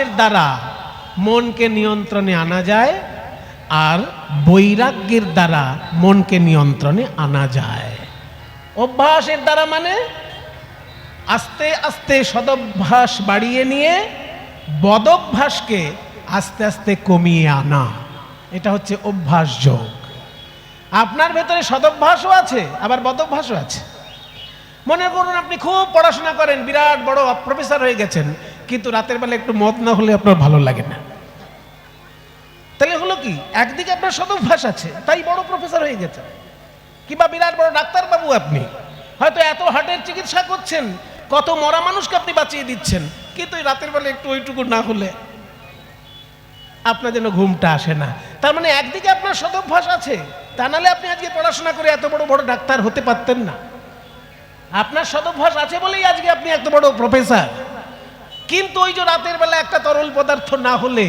এর দ্বারা মনকে নিয়ন্ত্রণে আনা যায়, আর বৈরাগ্যের দ্বারা মনকে নিয়ন্ত্রণে আনা যায়। অভ্যাসের দ্বারা মানে আস্তে আস্তে সদভ্যাস বাড়িয়ে নিয়ে বদভ্যাসকে আস্তে আস্তে কমিয়ে আনা, এটা হচ্ছে অভ্যাস যোগ। আপনার ভেতরে সদভ্যাসও আছে, আবার বদভ্যাসও আছে। মনে করুন আপনি খুব পড়াশোনা করেন, বিরাট বড় প্রফেসর হয়ে গেছেন, কিন্তু রাতের বেলা একটু মদ না হলে আপনার ভালো লাগে না। তাহলে হলো কি, একদিকে আপনার সদভ্যাস আছে তাই বড় প্রফেসর হয়ে গেছেন, কিংবা বিরাট বড় ডাক্তার বাবু, আপনি হয়তো এত হার্টের চিকিৎসা করছেন, কত মরা মানুষকে আপনি বাঁচিয়ে দিচ্ছেন, কিন্তু রাতের বেলা একটু ওইটুকু না হলে আপনার যেন ঘুমটা আসে না। তার মানে একদিকে আপনার সদভ্যাস আছে, তা নাহলে আপনি আজকে পড়াশোনা করে এত বড় বড় ডাক্তার হতে পারতেন না। আপনার সদভ্যাস আছে বলেই আজকে আপনি এত বড় প্রফেসর। কিন্তু ওই যে রাতের বেলা একটা তরল পদার্থ না হলে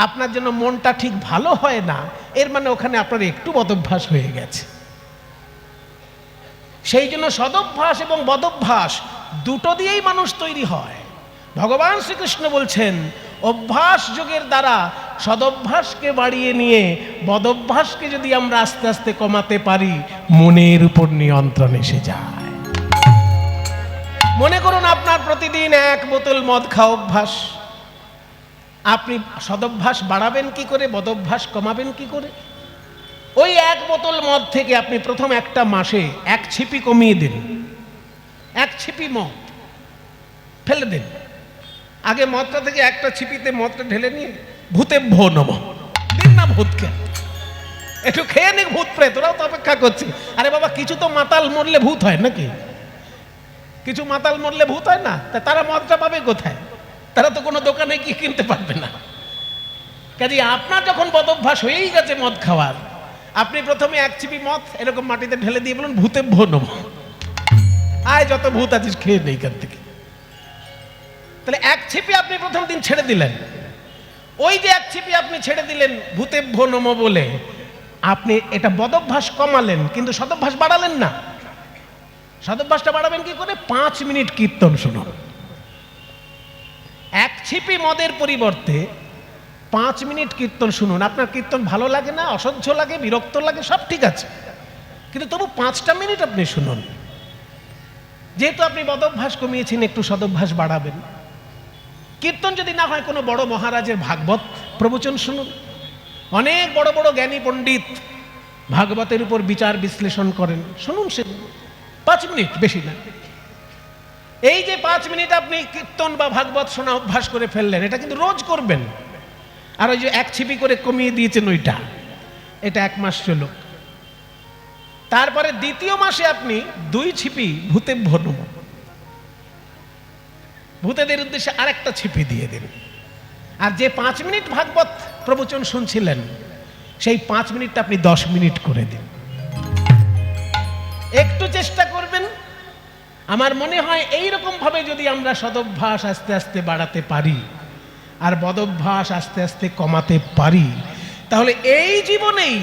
আপনার জন্য মনটা ঠিক ভালো হয় না, এর মানে ওখানে আপনার একটু বদভ্যাস হয়ে গেছে। সেই জন্য সদভ্যাস এবং বদভ্যাস দুটো দিয়েই মানুষ তৈরি হয়। ভগবান শ্রীকৃষ্ণ বলছেন, অভ্যাস যোগের দ্বারা সদভ্যাসকে বাড়িয়ে নিয়ে বদভ্যাসকে যদি আমরা আস্তে আস্তে কমাতে পারি, মনের উপর নিয়ন্ত্রণ এসে যায়। মনে করুন আপনার প্রতিদিন 1 বোতল মদ খাওয়া অভ্যাস, আপনি সদভ্যাস বাড়াবেন কি করে, বদভ্যাস কমাবেন কি করে? ওই 1 বোতল মদ থেকে আপনি প্রথম একটা মাসে 1 ছিপি কমিয়ে দিন, 1 ছিপি মদ ফেলে দিন। আগে মদটা থেকে একটা ছিপিতে মদটা ঢেলে নিয়ে ভূতে ভো নম দিন না, ভূতকে একটু খেয়ে নিক, ভূত প্রেতরাও তো অপেক্ষা করছে। আরে বাবা, কিছু তো মাতাল মরলে ভূত হয় নাকি? কিছু মাতাল মরলে ভূত হয় না? তা তারা মদটা পাবে কোথায়? তারা তো কোনো দোকানে কি কিনতে পারবে না। কাজে আপনার যখন বদভ্যাস হয়েই গেছে মদ খাওয়ার, আপনি প্রথমে 1 ছিপি মদ এরকম মাটিতে ঢেলে দিয়ে বলুন, ভূতে ভো নম, আয় যত ভূত আছিস খেয়ে নেই এখান থেকে। তাহলে 1 ছিপি আপনি প্রথম দিন ছেড়ে দিলেন। ওই যে 1 ছিপি আপনি ছেড়ে দিলেন ভূতে ভো নম বলে, আপনি এটা বদভ্যাস কমালেন, কিন্তু সদভ্যাস বাড়ালেন না। সদভ্যাসটা বাড়াবেন কি করে? 5 মিনিট কীর্তন শুনুন। 1 ছিপি মদের পরিবর্তে 5 মিনিট কীর্তন শুনুন। আপনার কীর্তন ভালো লাগে না, অসহ্য লাগে, বিরক্ত লাগে, সব ঠিক আছে, কিন্তু তবু 5টা মিনিট আপনি শুনুন। যেহেতু আপনি বদভ্যাস কমিয়েছেন, একটু সদভ্যাস বাড়াবেন। কীর্তন যদি না হয়, কোনো বড় মহারাজের ভাগবত প্রবচন শুনুন। অনেক বড় বড় জ্ঞানী পণ্ডিত ভাগবতের উপর বিচার বিশ্লেষণ করেন, শুনুন সেগুলো। 5 মিনিট, বেশি না। এই যে 5 মিনিট আপনি কীর্তন বা ভাগবত শোনা অভ্যাস করে ফেললেন, এটা কিন্তু রোজ করবেন। আর ওই যে 1 ছিপি করে কমিয়ে দিয়েছেন ওইটা, এটা 1 মাস চলুক। তারপরে দ্বিতীয় মাসে আপনি 2 ছিপি ভূতে ভো নম, ভূতেদের উদ্দেশ্যে আরেকটা ছিপি দিয়ে দিন। আর যে 5 মিনিট ভাগবত প্রবচন শুনছিলেন, সেই 5 মিনিটটা আপনি 10 মিনিট করে দিন। একটু চেষ্টা করবেন। আমার মনে হয় এইরকম ভাবে যদি আমরা সদভ্যাস আস্তে আস্তে বাড়াতে পারি আর বদভ্যাস আস্তে আস্তে কমাতে পারি, তাহলে এই জীবনেই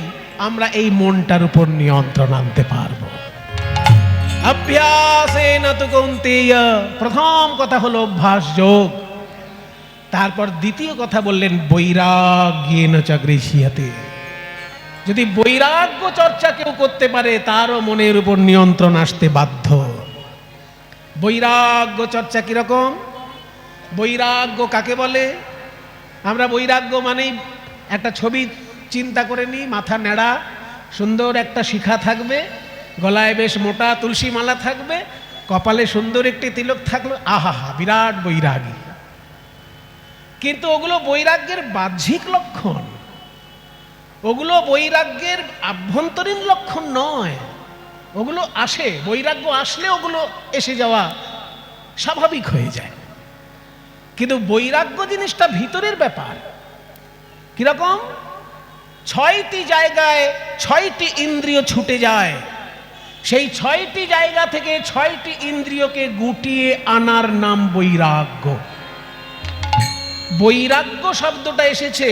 আমরা এই মনটার উপর নিয়ন্ত্রণ আনতে পারবো। অভ্যাসেন তু কৌন্তেয়, প্রথম কথা হলো অভ্যাস যোগ। তারপর দ্বিতীয় কথা বললেন, বৈরাগ্যেন চ গৃহ্যতে। যদি বৈরাগ্য চর্চা কেউ করতে পারে, তারও মনের উপর নিয়ন্ত্রণ আসতে বাধ্য। বৈরাগ্য চর্চা কিরকম? বৈরাগ্য কাকে বলে? আমরা বৈরাগ্য মানেই একটা ছবি চিন্তা করে নিই, মাথা নেড়া, সুন্দর একটা শিখা থাকবে, গলায় বেশ মোটা তুলসী মালা থাকবে, কপালে সুন্দর একটি তিলক থাকলো, আহা বিরাট বৈরাগী। কিন্তু ওগুলো বৈরাগ্যের বাহ্যিক লক্ষণ, ওগুলো বৈরাগ্যের আভ্যন্তরীণ লক্ষণ নয়। ওগুলো আসে, বৈরাগ্য আসলে ওগুলো এসে যাওয়া স্বাভাবিক হয়ে যায়। কিন্তু বৈরাগ্য জিনিসটা ভিতরের ব্যাপার। কিরকম? 6টি জায়গায় 6টি ইন্দ্রিয় ছুটে যায়, সেই 6টি জায়গা থেকে 6টি ইন্দ্রিয়কে গুটিয়ে আনার নাম বৈরাগ্য। বৈরাগ্য শব্দটা এসেছে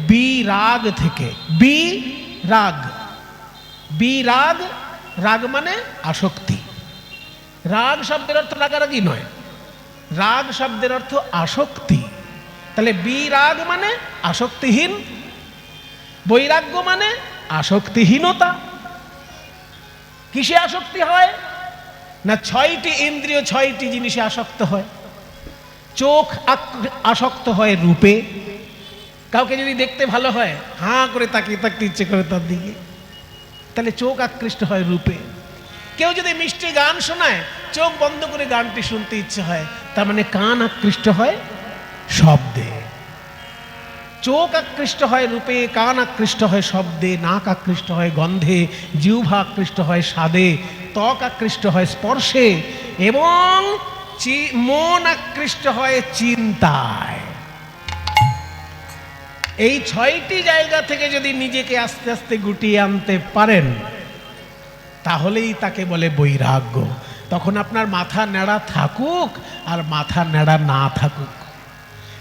বিরাগ থেকে। বিরাগ, বিরাগ, রাগ মানে আসক্তি। রাগ শব্দের অর্থ রাগারাগি নয়, রাগ শব্দের অর্থ আসক্তি। তাহলে বিরাগ মানে আসক্তিহীন, বৈরাগ্য মানে আসক্তিহীনতা। কিসে আসক্তি হয় না, 6টি ইন্দ্রিয় 6টি জিনিসে আসক্ত হয়। চোখ আসক্ত হয় রূপে, কাউকে যদি দেখতে ভালো হয় হাঁ করে তাকিয়ে থাকতে ইচ্ছে করে তার দিকে, তাহলে চোখ আকৃষ্ট হয় রূপে। কেউ যদি মিষ্টি গান শোনায় চোখ বন্ধ করে গানটি শুনতে ইচ্ছে হয়, তার মানে কান আকৃষ্ট হয় শব্দে। চোখ আকৃষ্ট হয় রূপে, কান আকৃষ্ট হয় শব্দে, নাক আকৃষ্ট হয় গন্ধে, জিহ্বা আকৃষ্ট হয় স্বাদে, ত্বক আকৃষ্ট হয় স্পর্শে, এবং মন আকৃষ্ট হয় চিন্তায়। এই 6টি জায়গা থেকে যদি নিজেকে আস্তে আস্তে গুটিয়ে আনতে পারেন, তাহলেই তাকে বলে বৈরাগ্য। তখন আপনার মাথা নেড়া থাকুক আর মাথা নেড়া না থাকুক।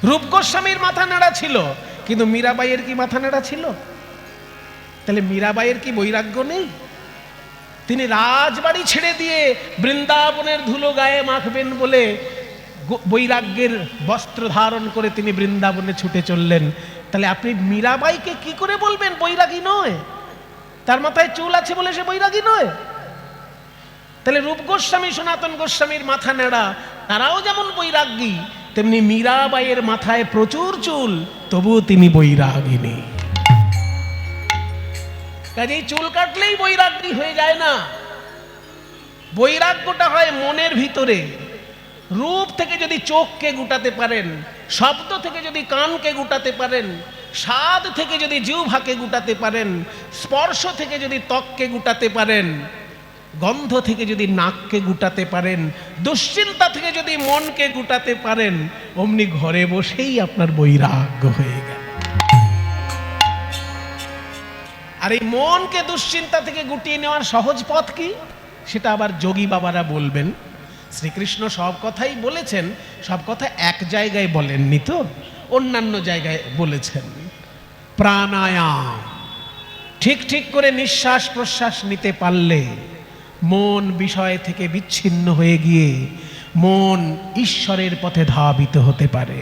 রূপ গোস্বামীর মাথা নেড়া ছিল, কিন্তু মীরাবাইয়ের কি মাথা নেড়া ছিল? তাহলে মীরাবাইয়ের কি বৈরাগ্য নেই? তিনি রাজবাড়ি ছেড়ে দিয়ে বৃন্দাবনের ধুলো গায়ে মাখবেন বলে বৈরাগ্যের বস্ত্র ধারণ করে তিনি বৃন্দাবনে ছুটে চললেন। তাহলে আপনি মীরাবাইকে কি করে বলবেন বৈরাগী নয়? তার মাথায় চুল আছে বলে সে বৈরাগী নয়? তাহলে রূপ গোস্বামী, সনাতন গোস্বামীর মাথা নেড়া, তারাও যেমন বৈরাগী, তেমনি মীরাবাইয়ের মাথায় প্রচুর চুল, তবুও তিনি বৈরাগিনী। কাজেই চুল কাটলেই বৈরাগ্য হয়ে যায় না। বৈরাগ্যটা হয় মনের ভিতরে। রূপ থেকে যদি চোখকে গুটাতে পারেন, শব্দ থেকে যদি কানকে গুটাতে পারেন, স্বাদ থেকে যদি জিহ্বাকে গুটাতে পারেন, স্পর্শ থেকে যদি ত্বককে গুটাতে পারেন, গন্ধ থেকে যদি নাককে গুটাতে পারেন, দুশ্চিন্তা থেকে যদি মনকে গুটাতে পারেন, অমনি ঘরে বসেই আপনার বৈরাগ্য হয়ে গেল। আর এই মনকে দুশ্চিন্তা থেকে গুটিয়ে নেওয়ার সহজ পথ কি, সেটা আবার যোগী বাবারা বলবেন। শ্রীকৃষ্ণ সব কথাই বলেছেন, সব কথা এক জায়গায় বলেননি তো, অন্যান্য জায়গায় বলেছেন। প্রাণায়াম ঠিক ঠিক করে নিঃশ্বাস প্রশ্বাস নিতে পারলে মন বিষয় থেকে বিচ্ছিন্ন হয়ে গিয়ে মন ঈশ্বরের পথে ধাবিত হতে পারে।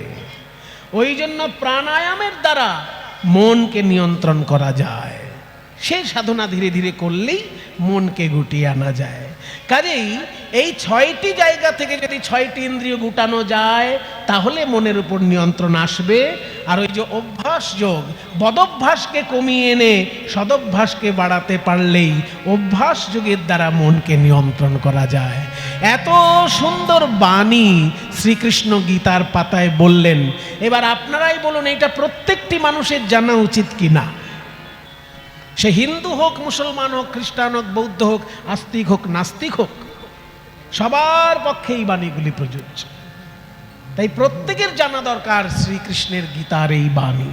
ওই জন্য প্রাণায়ামের দ্বারা মনকে নিয়ন্ত্রণ করা যায়। সেই সাধনা ধীরে ধীরে করলেই মনকে গুটিয়ে আনা যায়। কাজেই এই 6টি জায়গা থেকে যদি 6টি ইন্দ্রিয় গুটানো যায়, তাহলে মনের উপর নিয়ন্ত্রণ আসবে। আর ওই যে অভ্যাস যোগ, বদভ্যাসকে কমিয়ে এনে সদভ্যাসকে বাড়াতে পারলেই অভ্যাস যোগের দ্বারা মনকে নিয়ন্ত্রণ করা যায়। এত সুন্দর বাণী শ্রীকৃষ্ণ গীতার পাতায় বললেন। এবার আপনারাই বলুন, এটা প্রত্যেকটি মানুষের জানা উচিত কিনা? সে হিন্দু হোক, মুসলমান হোক, খ্রিস্টান হোক, বৌদ্ধ হোক, আস্তিক হোক, নাস্তিক হোক, সবার পক্ষে এই বাণীগুলি প্রযোজ্য। তাই প্রত্যেকের জানা দরকার শ্রীকৃষ্ণের গীতার এই বাণী।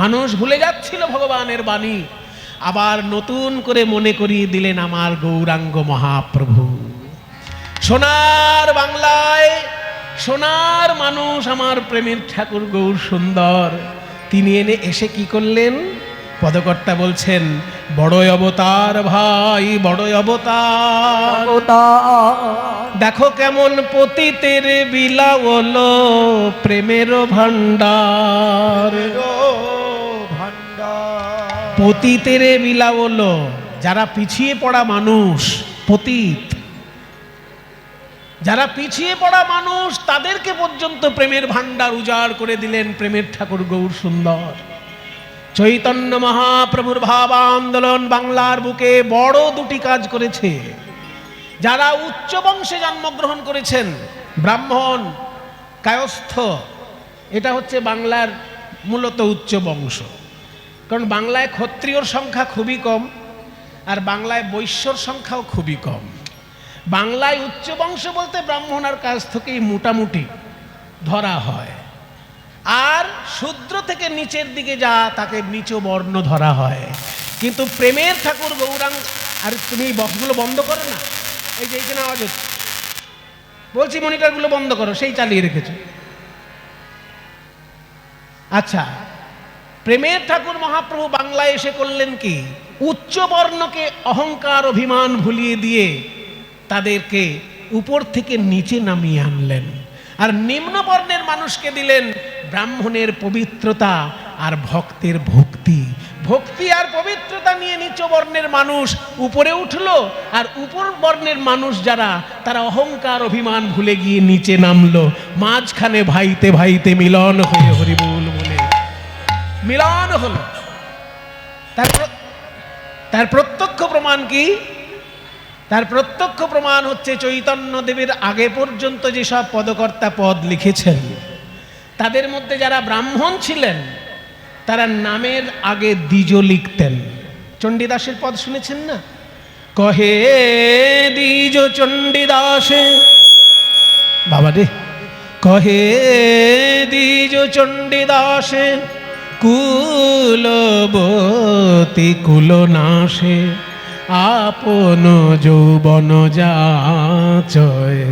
মানুষ ভুলে যাচ্ছিল ভগবানের বাণী, আবার নতুন করে মনে করিয়ে দিলেন আমার গৌরাঙ্গ মহাপ্রভু। সোনার বাংলায় সোনার মানুষ আমার প্রেমের ঠাকুর গৌর সুন্দর, তিনি এসে কি করলেন? পদকর্তা বলছেন, বড়ই অবতার ভাই, বড়ই অবতার। দেখো কেমন পতিতের বিলাওল প্রেমের ভান্ডার। পতিতের বিলাওল, যারা পিছিয়ে পড়া মানুষ, পতিত যারা পিছিয়ে পড়া মানুষ, তাদেরকে পর্যন্ত প্রেমের ভান্ডার উজাড় করে দিলেন প্রেমের ঠাকুর গৌর সুন্দর। চৈতন্য মহাপ্রভুর ভাব আন্দোলন বাংলার বুকে বড় দুটি কাজ করেছে। যারা উচ্চ বংশে জন্মগ্রহণ করেছেন, ব্রাহ্মণ, কায়স্থ, এটা হচ্ছে বাংলার মূলত উচ্চ বংশ। কারণ বাংলায় ক্ষত্রিয়র সংখ্যা খুবই কম, আর বাংলায় বৈশ্যর সংখ্যাও খুবই কম। বাংলায় উচ্চ বংশ বলতে ব্রাহ্মণ আর কায়স্থকেই মোটামুটি ধরা হয়, আর শূদ্র থেকে নিচের দিকে যা তাকে নিচ বর্ণ ধরা হয়। কিন্তু প্রেমের ঠাকুর গৌরাঙ্গ, আর তুমি এই বক্সগুলো বন্ধ করো না, এই যে এইখানে আওয়াজ হচ্ছে, বলছি মনিটরগুলো বন্ধ করো, সেই চালিয়ে রেখেছো। আচ্ছা, প্রেমের ঠাকুর মহাপ্রভু বাংলায় এসে করলেন কি? উচ্চ বর্ণকে অহংকার অভিমান ভুলিয়ে দিয়ে তাদেরকে উপর থেকে নিচে নামিয়ে আনলেন, আর নিম্ন বর্ণের মানুষকে দিলেন ব্রাহ্মণের পবিত্রতা আর ভক্তের ভক্তি, ভক্তি আর পবিত্রতা নিয়ে নিচু বর্ণের মানুষ উপরে উঠলো, আর উপর বর্ণের মানুষ যারা, তারা অহংকার অভিমান ভুলে গিয়ে নিচে নামলো। মাঝখানে ভাইতে ভাইতে মিলন হয়ে হরিবোল বলে মিলন হলো। তার প্রত্যক্ষ প্রমাণ কি? তার প্রত্যক্ষ প্রমাণ হচ্ছে চৈতন্যদেবের আগে পর্যন্ত যেসব পদকর্তা পদ লিখেছেন, তাদের মধ্যে যারা ব্রাহ্মণ ছিলেন তারা নামের আগে দ্বিজ লিখতেন। চণ্ডীদাসের পদ শুনেছেন না? কহে দ্বিজ চণ্ডীদাসে, বাবা রে, কহে দ্বিজ চণ্ডীদাসে কুলবতী কুলনাশে আপন যৌবন যাচয়।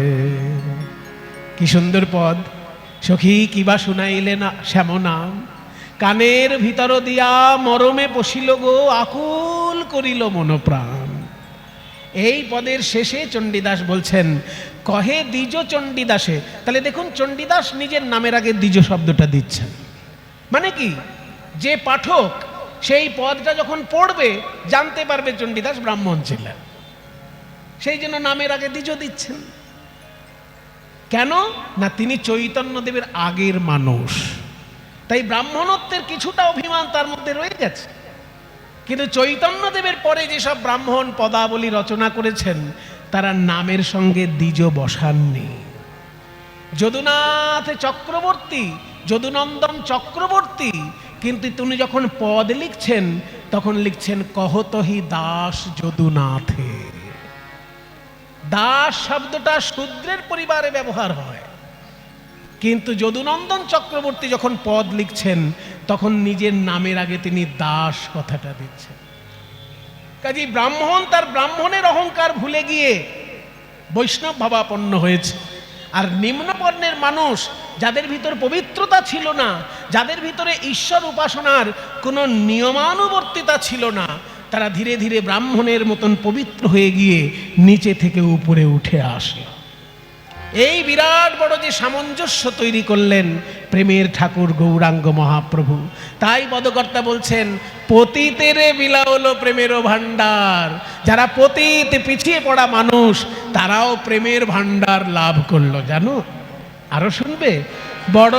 কি সুন্দর পদ! সখী কিবা শুনাইলে না শ্যামনাম, কানের ভিতর দিয়া মরমে পশিল গো, আকুল করিল মনপ্রাণ। এই পদের শেষে চণ্ডীদাস বলছেন কহে দ্বিজ চণ্ডীদাসে। তাহলে দেখুন, চণ্ডীদাস নিজের নামের আগে দ্বিজ শব্দটা দিচ্ছেন। মানে কি? যে পাঠক সেই পদটা যখন পড়বে জানতে পারবে চণ্ডীদাস ব্রাহ্মণ ছিলেন, সেই জন্য নামের আগে দ্বিজ দিচ্ছেন। কেন না, তিনি চৈতন্যদেবের আগের মানুষ, তাই ব্রাহ্মণত্বের কিছুটা অভিমান তার মধ্যে রয়ে গেছে। কিন্তু চৈতন্যদেবের পরে যেসব ব্রাহ্মণ পদাবলী রচনা করেছেন, তারা নামের সঙ্গে দ্বিজ বসাননি। যদুনাথ চক্রবর্তী, যদুনন্দন চক্রবর্তী, কিন্তু তিনি যখন পদ লিখছেন তখন লিখছেন কহতহি দাস যদুনাথে। দাস শব্দটা শূদ্রের পরিবারে ব্যবহার হয়, কিন্তু যদুনন্দন চক্রবর্তী যখন পদ লিখছেন তখন নিজের নামের আগে তিনি দাস কথাটা দিচ্ছেন। কাজেই ব্রাহ্মণ তার ব্রাহ্মণের অহংকার ভুলে গিয়ে বৈষ্ণব ভাবাপন্ন হয়েছে। আর নিম্নবর্ণের মানুষ, যাদের ভিতর পবিত্রতা ছিল না, যাদের ভিতরে ঈশ্বর উপাসনার কোনো নিয়মানুবর্তিতা ছিল না, তারা ধীরে ধীরে ব্রাহ্মণের মতন পবিত্র হয়ে গিয়ে নিচে থেকে উপরে উঠে আসে। এই বিরাট বড় যে সামঞ্জস্য তৈরি করলেন প্রেমের ঠাকুর গৌরাঙ্গ মহাপ্রভু। তাই পদকর্তা বলছেন পতিতের বিলাওল প্রেমের ভাণ্ডার। যারা পতিত, পিছিয়ে পড়া মানুষ, তারাও প্রেমের ভাণ্ডার লাভ করলো। জানো, আরো শুনবে, বড়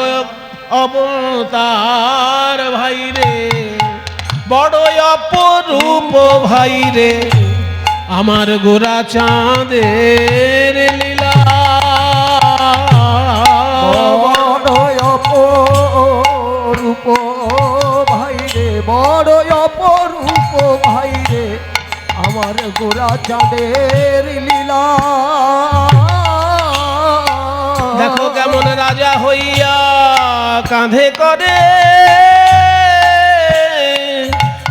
অবতার ভাই রে, বড় অপরূপ ভাই রে, আমার গোরা চাঁদের লীলা। বড় অপরূপ ভাই রে, বড় অপরূপ ভাই রে, আমার গোরা চাঁদের লীলা। দেখো কেমন রাজা হইয়া কাঁধে করে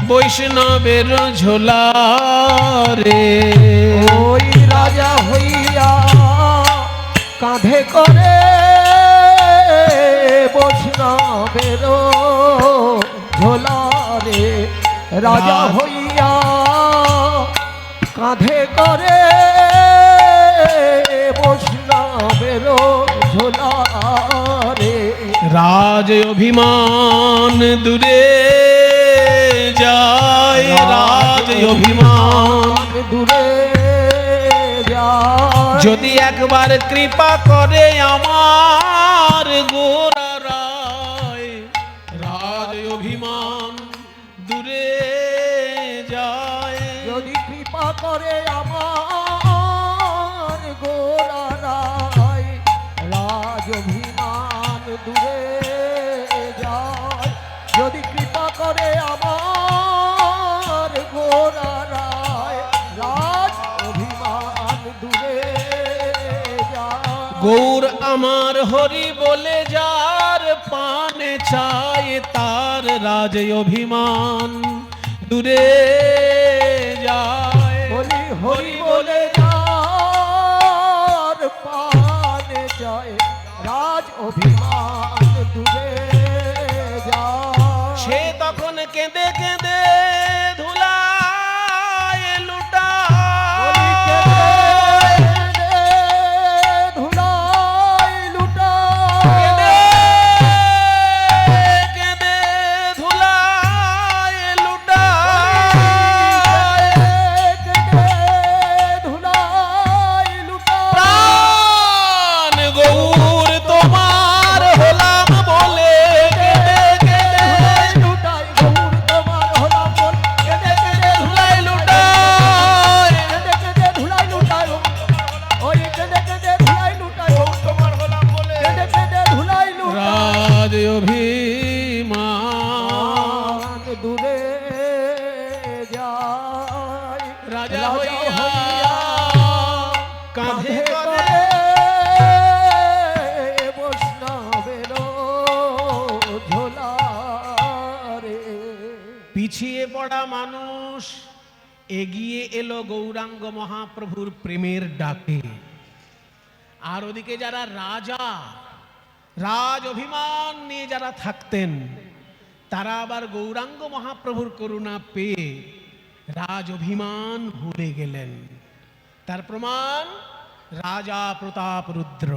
বৈষ্ণবের ঝোলা রে। ওই রাজা হইয়া কাঁধে করে বৈষ্ণবের ঝোলা রে। রাজা হইয়া কাঁধে করে বৈষ্ণবের ঝোলা রে। রাজ অভিমান দূরে যায়, রাজ অভিমান দূরে যায়। যদি একবার কৃপা করে আমার গোরা রায়, রাজ অভিমান দূরে যায়। যদি কৃপা করে আমার গোরা রায়, রাজ অভিমান দূরে যায়। যদি কৃপা করে আমার গোরা রায়, রাজ অভিমান দূরে যায়। গৌর আমার হরি বলে যার পানে চায়, তার রাজ অভিমান দূরে যায়। বলি হরি বলে যার পানে চায়, রাজ অভিমান দূরে যায়। সে তখন কেঁদে কেঁদে ধুলায় লুটা, বলি কেঁদে ধুলায় লুটা, কেঁদে অভিমান দূরে যায় রাজা হইয়া কাঁধে করে বৈষ্ণবের ঝোলা রে। পিছিয়ে পড়া মানুষ এগিয়ে এলো গৌরাঙ্গ মহাপ্রভুর প্রেমের ডাকে। আর ওদিকে যারা রাজা, রাজ অভিমান নিয়ে যারা থাকতেন, তারা আবার গৌরাঙ্গ মহাপ্রভুর করুণা পেয়ে রাজ অভিমান ভুলে গেলেন। তার প্রমাণ রাজা প্রতাপ রুদ্র।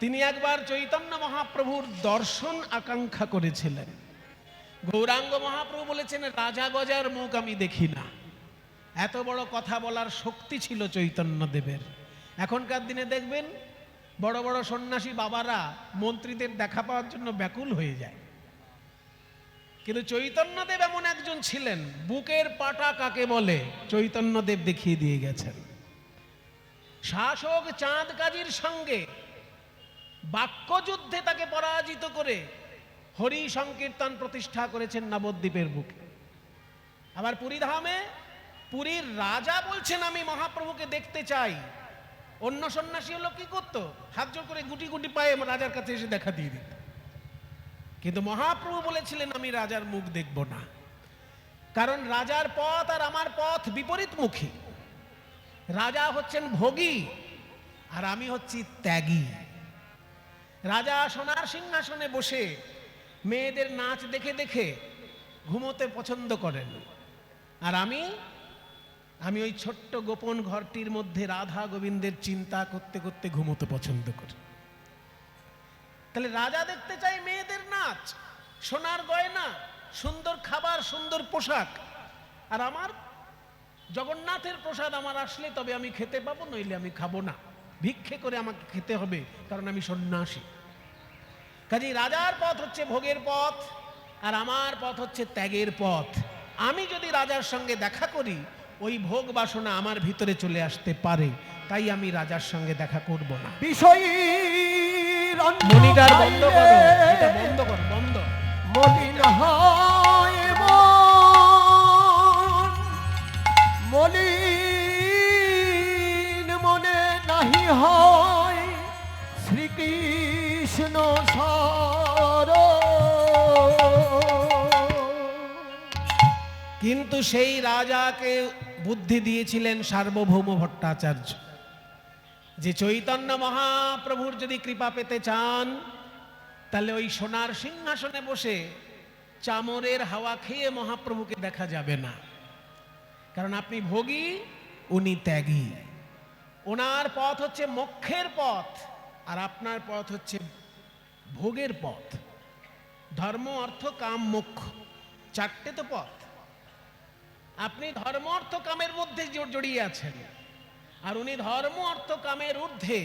তিনি একবার চৈতন্য মহাপ্রভুর দর্শন আকাঙ্ক্ষা করেছিলেন। গৌরাঙ্গ মহাপ্রভু বলেছেন, রাজা গজার মুখ আমি দেখি না। এত বড় কথা বলার শক্তি ছিল চৈতন্যদেবের। এখনকার দিনে দেখবেন বড় বড় সন্ন্যাসী বাবারা মন্ত্রীদের দেখা পাওয়ার জন্য ব্যাকুল হয়ে যায়, কিন্তু চৈতন্যদেব এমন একজন ছিলেন, বুকের পাটা কাকে বলে চৈতন্যদেব দেখিয়ে দিয়ে গেছেন। শাসক চাঁদ কাজীর সঙ্গে বাক্যযুদ্ধে তাকে পরাজিত করে হরি সংকীর্তন প্রতিষ্ঠা করেছেন নবদ্বীপের বুকে। আবার পুরীধামে পুরীর রাজা বলছেন আমি মহাপ্রভুকে দেখতে চাই। অন্য সন্ন্যাসী হলো কি করতো, হাত জোর করে গুটি গুটি পায়ে রাজার কাছে এসে দেখা দিয়ে দিত। কিন্তু মহাপ্রভু বলেছিলেন আমি রাজার মুখ দেখব না, কারণ রাজার পথ আর আমার পথ বিপরীতমুখী। রাজা হচ্ছেন ভোগী আর আমি হচ্ছি ত্যাগী। রাজা সোনার সিংহাসনে বসে মেয়েদের নাচ দেখে দেখে ঘুমোতে পছন্দ করেন, আর আমি ওই ছোট্ট গোপন ঘরটির মধ্যে রাধা গোবিন্দের চিন্তা করতে করতে ঘুমোতে পছন্দ করি। তাহলে রাজা দেখতে চাই মেয়েদের নাচ, সোনার গয়না, সুন্দর খাবার, সুন্দর পোশাক, আর আমার জগন্নাথের প্রসাদ আমার আসলে তবে আমি খেতে পাবো, নইলে আমি খাবো না, ভিক্ষে করে আমাকে খেতে হবে, কারণ আমি সন্ন্যাসী। কাজেই রাজার পথ হচ্ছে ভোগের পথ আর আমার পথ হচ্ছে ত্যাগের পথ। আমি যদি রাজার সঙ্গে দেখা করি ওই ভোগ বাসনা আমার ভিতরে চলে আসতে পারে, তাই আমি রাজার সঙ্গে দেখা করব না। বিষয়ী মনিটার বন্ধ করো, এটা বন্ধ করো, বন্ধ। মলিন হয় মন, মলিন মনে নাহি হয় শ্রীকৃষ্ণ সার। কিন্তু সেই রাজাকে বুদ্ধি দিয়েছিলেন সার্বভৌম ভট্টাচার্য, যে চৈতন্য মহাপ্রভুর যদি কৃপা পেতে চান তাহলে ওই সোনার সিংহাসনে বসে চামরের হাওয়া খেয়ে মহাপ্রভুকে দেখা যাবে না, কারণ আপনি ভোগী, উনি ত্যাগী। ওনার পথ হচ্ছে মোক্ষের পথ আর আপনার পথ হচ্ছে ভোগের পথ। ধর্ম অর্থ কাম মোক্ষ, চারটে তো পথ। আপনি ধর্ম অর্থ কামের মধ্যে জড়িয়ে আছেন, আর উনি ধর্ম অর্থ কামের ঊর্ধ্বে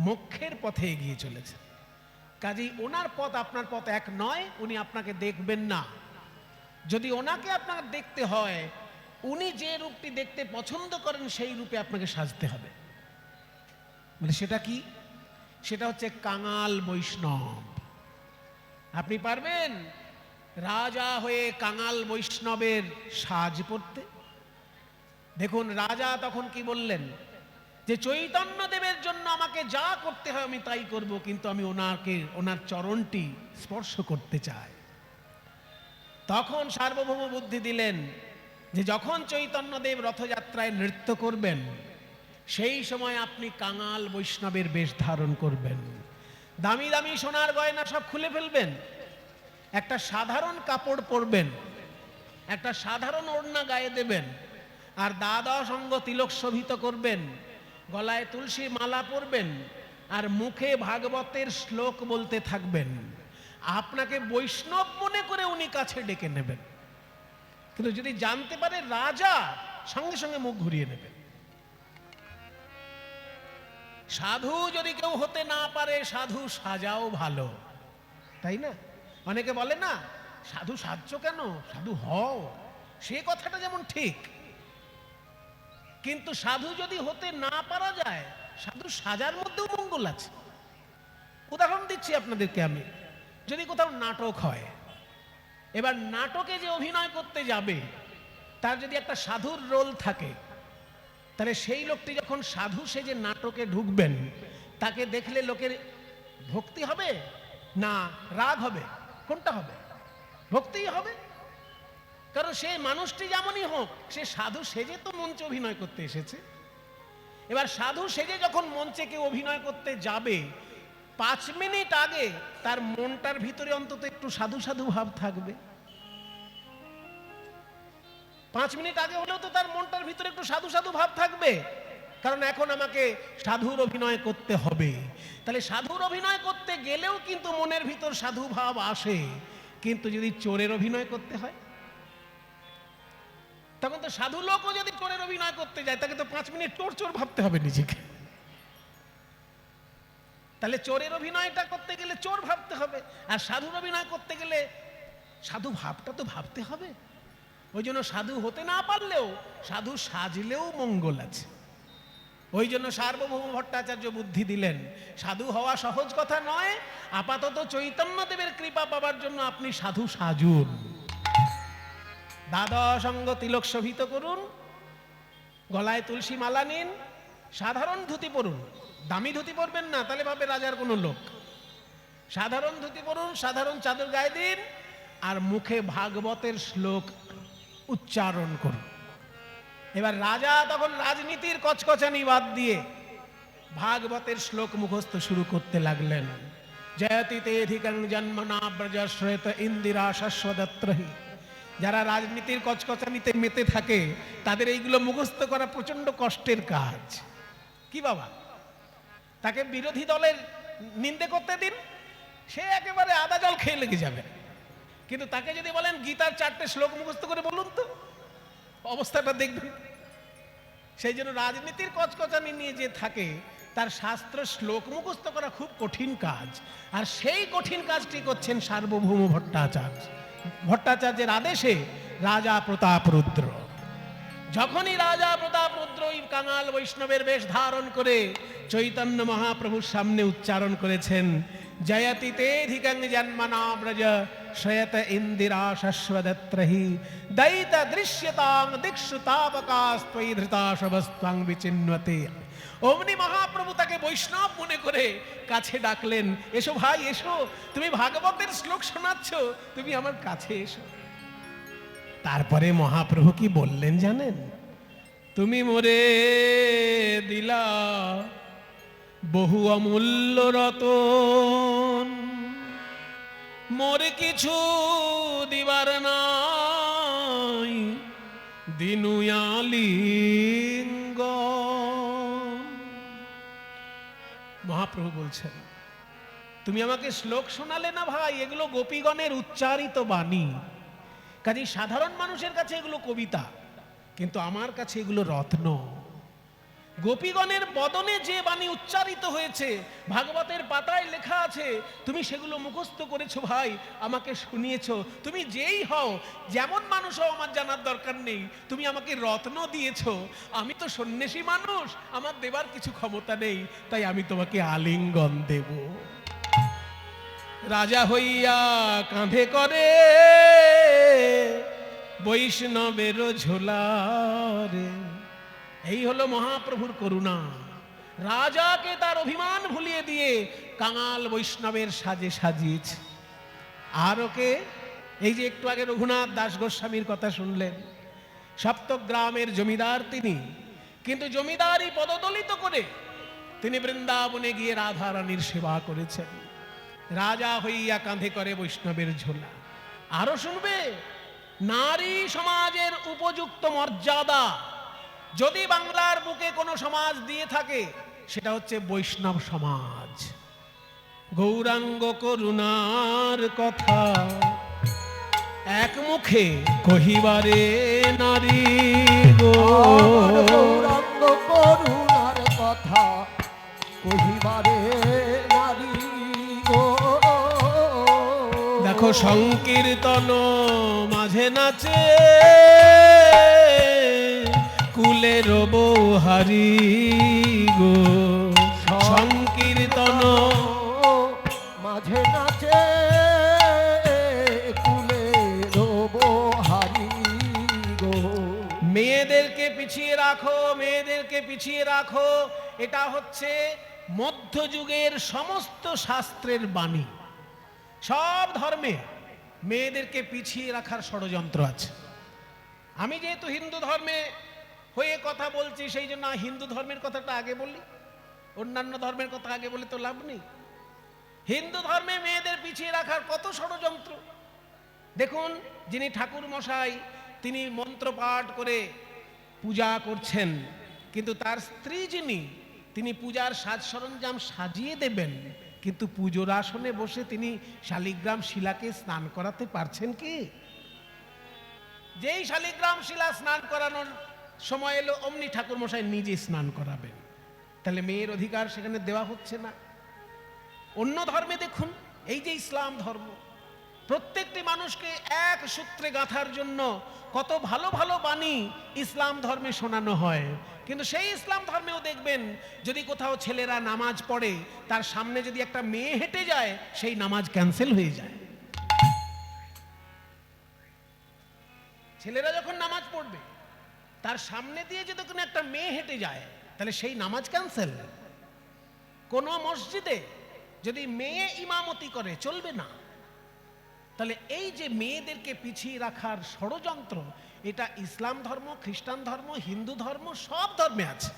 মোক্ষের পথে এগিয়ে চলেছেন। কাজেই ওনার পথ আপনার পথ এক নয়, উনি আপনাকে দেখবেন না। যদি ওনাকে আপনার দেখতে হয়, উনি যে রূপটি দেখতে পছন্দ করেন সেই রূপে আপনাকে সাজতে হবে। মানে সেটা কি? সেটা হচ্ছে কাঙাল বৈষ্ণব। আপনি পারবেন রাজা হয়ে কাঙাল বৈষ্ণবের সাজ পড়তে? দেখুন রাজা তখন কি বললেন, যে চৈতন্য দেবের জন্য আমাকে যা করতে হয় আমি তাই করব, কিন্তু আমি ওনার চরণটি স্পর্শ করতে চাই। তখন সার্বভৌম বুদ্ধি দিলেন যে যখন চৈতন্যদেব রথযাত্রায় নৃত্য করবেন সেই সময় আপনি কাঙাল বৈষ্ণবের বেশ ধারণ করবেন, দামি দামি সোনার গয়না সব খুলে ফেলবেন, একটা সাধারণ কাপড় পরবেন, একটা সাধারণ ওড়না গায়ে দেবেন, আর দ্বাদশ অঙ্গ তিলক শোভিত করবেন, গলায় তুলসী মালা পরবেন, আর মুখে ভাগবতের শ্লোক বলতে থাকবেন। আপনাকে বৈষ্ণব মনে করে উনি কাছে ডেকে নেবেন, কিন্তু যদি জানতে পারে রাজা, সঙ্গে সঙ্গে মুখ ঘুরিয়ে নেবেন। সাধু যদি কেউ হতে না পারে, সাধু সাজাও ভালো, তাই না? অনেকে বলে না সাধু সাজছ কেন, সাধু হও, সে কথাটা যেমন ঠিক, কিন্তু সাধু যদি হতে না পারা যায়, সাধু সাজার মধ্যেও মঙ্গল আছে। উদাহরণ দিচ্ছি আপনাদেরকে আমি। যদি কোথাও নাটক হয়, এবার নাটকে যে অভিনয় করতে যাবে তার যদি একটা সাধুর রোল থাকে, তাহলে সেই লোকটি যখন সাধু সেজে নাটকে ঢুকবেন, তাকে দেখলে লোকের ভক্তি হবে না রাগ হবে? কোনটা হবে? ভক্তিই হবে। কারণ সে মানুষটি যেমনই হোক, সে সাধু সেজে তো মঞ্চে অভিনয় করতে এসেছে। এবার সাধু সেজে যখন মঞ্চে কেউ অভিনয় করতে যাবে, 5 মিনিট আগে তার মনটার ভিতরে অন্তত একটু সাধু সাধু ভাব থাকবে। 5 মিনিট আগে হলেও তো তার মনটার ভিতরে একটু সাধু সাধু ভাব থাকবে, কারণ এখন আমাকে সাধুর অভিনয় করতে হবে। তাহলে সাধুর অভিনয় করতে গেলেও কিন্তু মনের ভিতর সাধু ভাব আসে, কিন্তু যদি চোরের অভিনয় করতে হয়, তখন তো সাধু লোকও যদি চোরের অভিনয় করতে যায়, তাকে তো 5 মিনিট চোর চোর ভাবতে হবে নিজেকে। তাহলে চোরের অভিনয়টা করতে গেলে চোর ভাবতে হবে, আর সাধুর অভিনয় করতে গেলে সাধু ভাবটা তো ভাবতে হবে। ওই জন্য সাধু হতে না পারলেও সাধু সাজলেও মঙ্গল আছে। ওই জন্য সার্বভৌম ভট্টাচার্য বুদ্ধি দিলেন, সাধু হওয়া সহজ কথা নয়, আপাতত চৈতন্যদেবের কৃপা পাবার জন্য আপনি সাধু সাজুন। দ্বাদশ অঙ্গ তিলক শোভিত করুন, গলায় তুলসী মালা নিন, সাধারণ ধুতি পরুন। দামি ধুতি পরবেন না, তাহলে ভাবে রাজার কোনো লোক। সাধারণ ধুতি পরুন, সাধারণ চাদর গায়ে দিন, আর মুখে ভাগবতের শ্লোক উচ্চারণ করুন। এবার রাজা তখন রাজনীতির কচকচানি বাদ দিয়ে ভাগবতের শ্লোক মুখস্থ শুরু করতে লাগলেন। জয়তি তেধিকং জন্মনা ব্রজশ্রেত ইন্দিরা শাশ্বদত্রহি। যারা রাজনীতির কচকচানিতে মেতে থাকে, তাদের এইগুলো মুখস্থ করা প্রচন্ড কষ্টের কাজ। কি বাবা, তাকে বিরোধী দলের নিন্দে করতে দিন, সে একেবারে আদা জল খেয়ে লেগে যাবে। কিন্তু তাকে যদি বলেন গীতার 4টে শ্লোক মুখস্থ করে বলুন, তো অবস্থাটা দেখবেন। সেই জন্য রাজনীতির কচকচানি নিয়ে যে থাকে, তার শাস্ত্র শ্লোক মুখস্থ করা খুব কঠিন কাজ। আর সেই কঠিন কাজটি করছেন সার্বভৌম ভট্টাচার্য। ভট্টাচার্যের আদেশে রাজা প্রতাপরুদ্র, যখনই রাজা প্রতাপরুদ্র ওই কাঙাল বৈষ্ণবের বেশ ধারণ করে চৈতন্য মহাপ্রভুর সামনে উচ্চারণ করেছেন, জয়তি তেধিকং জন্মনা ব্রজ শ্রেয়ত ইন্দিরা শাশ্বদত্রহি দৈত দৃশ্যতাং দিক্ষু তাবকাস্ত্বয়ি ধৃতাশবস্ত্বং বিচিন্বতে। অমনি মহাপ্রভু তাকে বৈষ্ণব মনে করে কাছে ডাকলেন, এসো ভাই এসো, তুমি ভাগবতের শ্লোক শোনাচ্ছ, তুমি আমার কাছে এসো। তারপরে মহাপ্রভু কি বললেন জানেন? তুমি মোরে দিলা বহু অমূল্য রতন, মোরে কিছু দিবার নাই দিনুয়ালিঙ্গ। মহাপ্রভু বলছেন, তুমি আমাকে শ্লোক শোনালে না ভাই, এগুলো গোপীগণের উচ্চারিত বাণী। কাজে সাধারণ মানুষের কাছে এগুলো কবিতা, কিন্তু আমার কাছে এগুলো রত্ন। গোপীগণের বদনে যে বাণী উচ্চারিত হয়েছে, ভাগবতের পাতায় লেখা আছে, তুমি সেগুলো মুখস্থ করেছো ভাই, আমাকে শুনিয়েছো। তুমি যেই হও, যেমন মানুষ হও, আমার জানার দরকার নেই, তুমি আমাকে রত্ন দিয়েছো। আমি তো সন্ন্যাসী মানুষ, আমার দেবার কিছু ক্ষমতা নেই, তাই আমি তোমাকে আলিঙ্গন দেব। রাজা হইয়া কাঁধে করে বৈষ্ণবের ঝোলারে। এই হলো মহাপ্রভুর করুণা। রাজাকে তার অভিমান ভুলিয়ে দিয়ে কাঙাল বৈষ্ণবের সাজে সাজিয়েছে। আর ওকে, এই যে একটু আগে রঘুনাথ দাস গোস্বামীর কথা শুনলেন, সপ্তগ্রামের জমিদার তিনি, কিন্তু জমিদারি পদদলিত করে তিনি বৃন্দাবনে গিয়ে রাধা রানীর সেবা করেছেন। রাজা হইয়া কাঁধে করে বৈষ্ণবের ঝোলা। আরো শুনবে, নারী সমাজের উপযুক্ত মর্যাদা যদি বাংলার বুকে কোনো সমাজ দিয়ে থাকে, সেটা হচ্ছে বৈষ্ণব সমাজ। গৌরাঙ্গ করুণার কথা এক মুখে কহিবারে নারী গো, গৌরাঙ্গ করুণার কথা কহিবারে নারী গো। দেখো সংকীর্তন মাঝে নাচে কুলের বৌহারি গো। সংকীর্তন মাঝে নাচে রাখো, মেয়েদেরকে পিছিয়ে রাখো, এটা হচ্ছে মধ্যযুগের সমস্ত শাস্ত্রের বাণী। সব ধর্মে মেয়েদেরকে পিছিয়ে রাখার ষড়যন্ত্র আছে। আমি যেহেতু হিন্দু ধর্মে হয়ে কথা বলছি, সেই জন্য হিন্দু ধর্মের কথাটা আগে বলি, অন্যান্য ধর্মের কথা আগে বলে তো লাভ নেই। হিন্দু ধর্মে মেয়েদের পিছিয়ে রাখার কত ষড়যন্ত্র। দেখুন, যিনি ঠাকুর মশাই, তিনি মন্ত্র পাঠ করে পূজা করছেন, কিন্তু তার স্ত্রী যিনি, তিনি পূজার সাজ সরঞ্জাম সাজিয়ে দেবেন, কিন্তু পুজোর আসনে বসে তিনি শালিগ্রাম শিলাকে স্নান করাতে পারছেন কি? যেই শালিগ্রাম শিলা স্নান করানোর সময় এলো, অমনি ঠাকুর মশাই নিজে স্নান করাবেন। তাহলে মেয়ের অধিকার সেখানে দেওয়া হচ্ছে না। অন্য ধর্মে দেখুন, এই যে ইসলাম ধর্ম, প্রত্যেকটি মানুষকে এক সূত্রে গাঁথার জন্য কত ভালো ভালো বাণী ইসলাম ধর্মে শোনানো হয়। কিন্তু সেই ইসলাম ধর্মেও দেখবেন, যদি কোথাও ছেলেরা নামাজ পড়ে, তার সামনে যদি একটা মেয়ে হেঁটে যায়, সেই নামাজ ক্যান্সেল হয়ে যায়। ছেলেরা যখন নামাজ পড়বে, তার সামনে দিয়ে যদি কোনো একটা মেয়ে হেঁটে যায়, তাহলে সেই নামাজ ক্যান্সেল। কোনো মসজিদে যদি মেয়ে ইমামতি করে, চলবে না। তাহলে এই যে মেয়েদেরকে পিছিয়ে রাখার ষড়যন্ত্র, এটা ইসলাম ধর্ম, খ্রিস্টান ধর্ম, হিন্দু ধর্ম, সব ধর্মে আছে।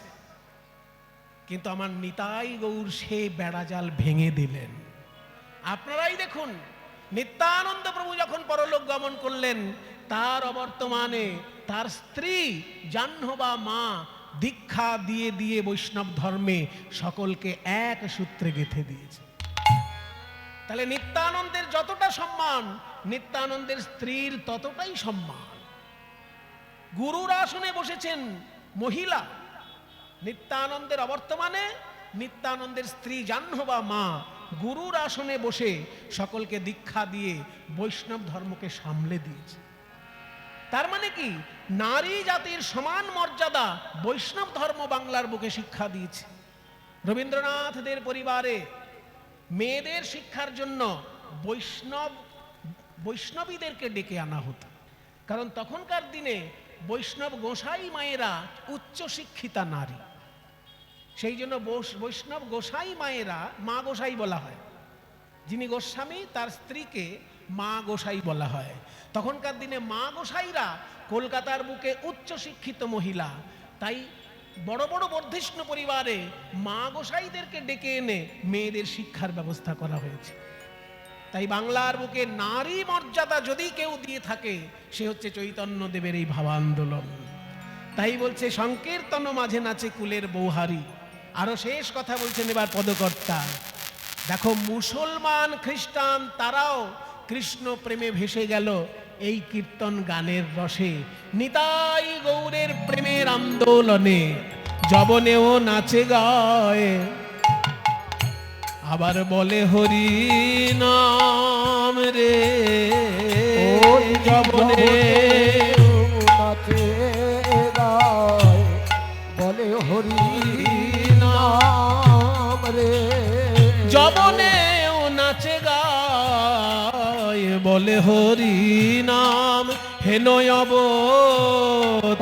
কিন্তু আমার নিতাই গৌর সে বেড়াজাল ভেঙে দিলেন। আপনারাই দেখুন, নিত্যানন্দ প্রভু যখন পরলোক গমন করলেন, তার অবর্তমানে তার স্ত্রী জাহ্নবা মা দীক্ষা দিয়ে দিয়ে বৈষ্ণব ধর্মে সকলকে এক সূত্রে গেঁথে দিয়েছে। তাহলে নিত্যানন্দের যতটা সম্মান, নিত্যানন্দের স্ত্রীর ততটাই সম্মান। গুরুর আসনে বসেছেন মহিলা। নিত্যানন্দের অবর্তমানে নিত্যানন্দের স্ত্রী জাহ্নবা মা গুরুর আসনে বসে সকলকে দীক্ষা দিয়ে বৈষ্ণব ধর্মকে সামলে দিয়েছে। তার মানে কি, নারী জাতির সমান মর্যাদা বৈষ্ণব ধর্ম বাংলার বুকে শিক্ষা দিয়েছে। রবীন্দ্রনাথদের পরিবারে মেয়েদের শিক্ষার জন্য বৈষ্ণবীদেরকে ডেকে আনা হতো, কারণ তখনকার দিনে বৈষ্ণব গোসাই মায়েরা উচ্চ শিক্ষিতা নারী। সেই জন্য বৈষ্ণব গোসাই মায়েরা মা গোসাই বলা হয়। যিনি গোস্বামী, তার স্ত্রীকে মা গোসাই বলা হয়। তখনকার দিনে মা গোসাইরা কলকাতার বুকে উচ্চ শিক্ষিত মহিলা। তাই বড় বড় বর্ধিষ্ণু পরিবারে মা গোসাইদেরকে ডেকে এনে মেয়েদের শিক্ষার ব্যবস্থা করা হয়েছে। তাই বাংলার বুকে নারী মর্যাদা যদি কেউ দিয়ে থাকে, সে হচ্ছে চৈতন্য দেবের এই ভাবান্দোলন। তাই বলছে, সংকীর্তন মাঝে নাচে কুলের বৌহারি। আরো শেষ কথা বলছেন এবার পদকর্তা। দেখো, মুসলমান খ্রিস্টান তারাও কৃষ্ণ প্রেমে ভেসে গেল এই কীর্তন গানের রসে। নিতাই গৌরের প্রেমের আন্দোলনে যবনেও নাচে গায়, আবার বলে হরি নাম রে। ওই যবনে নাচে গায়, বলে হরি নাম রে। যবনেও নাচে গায়, বলে হরি নাম। হেনয়ব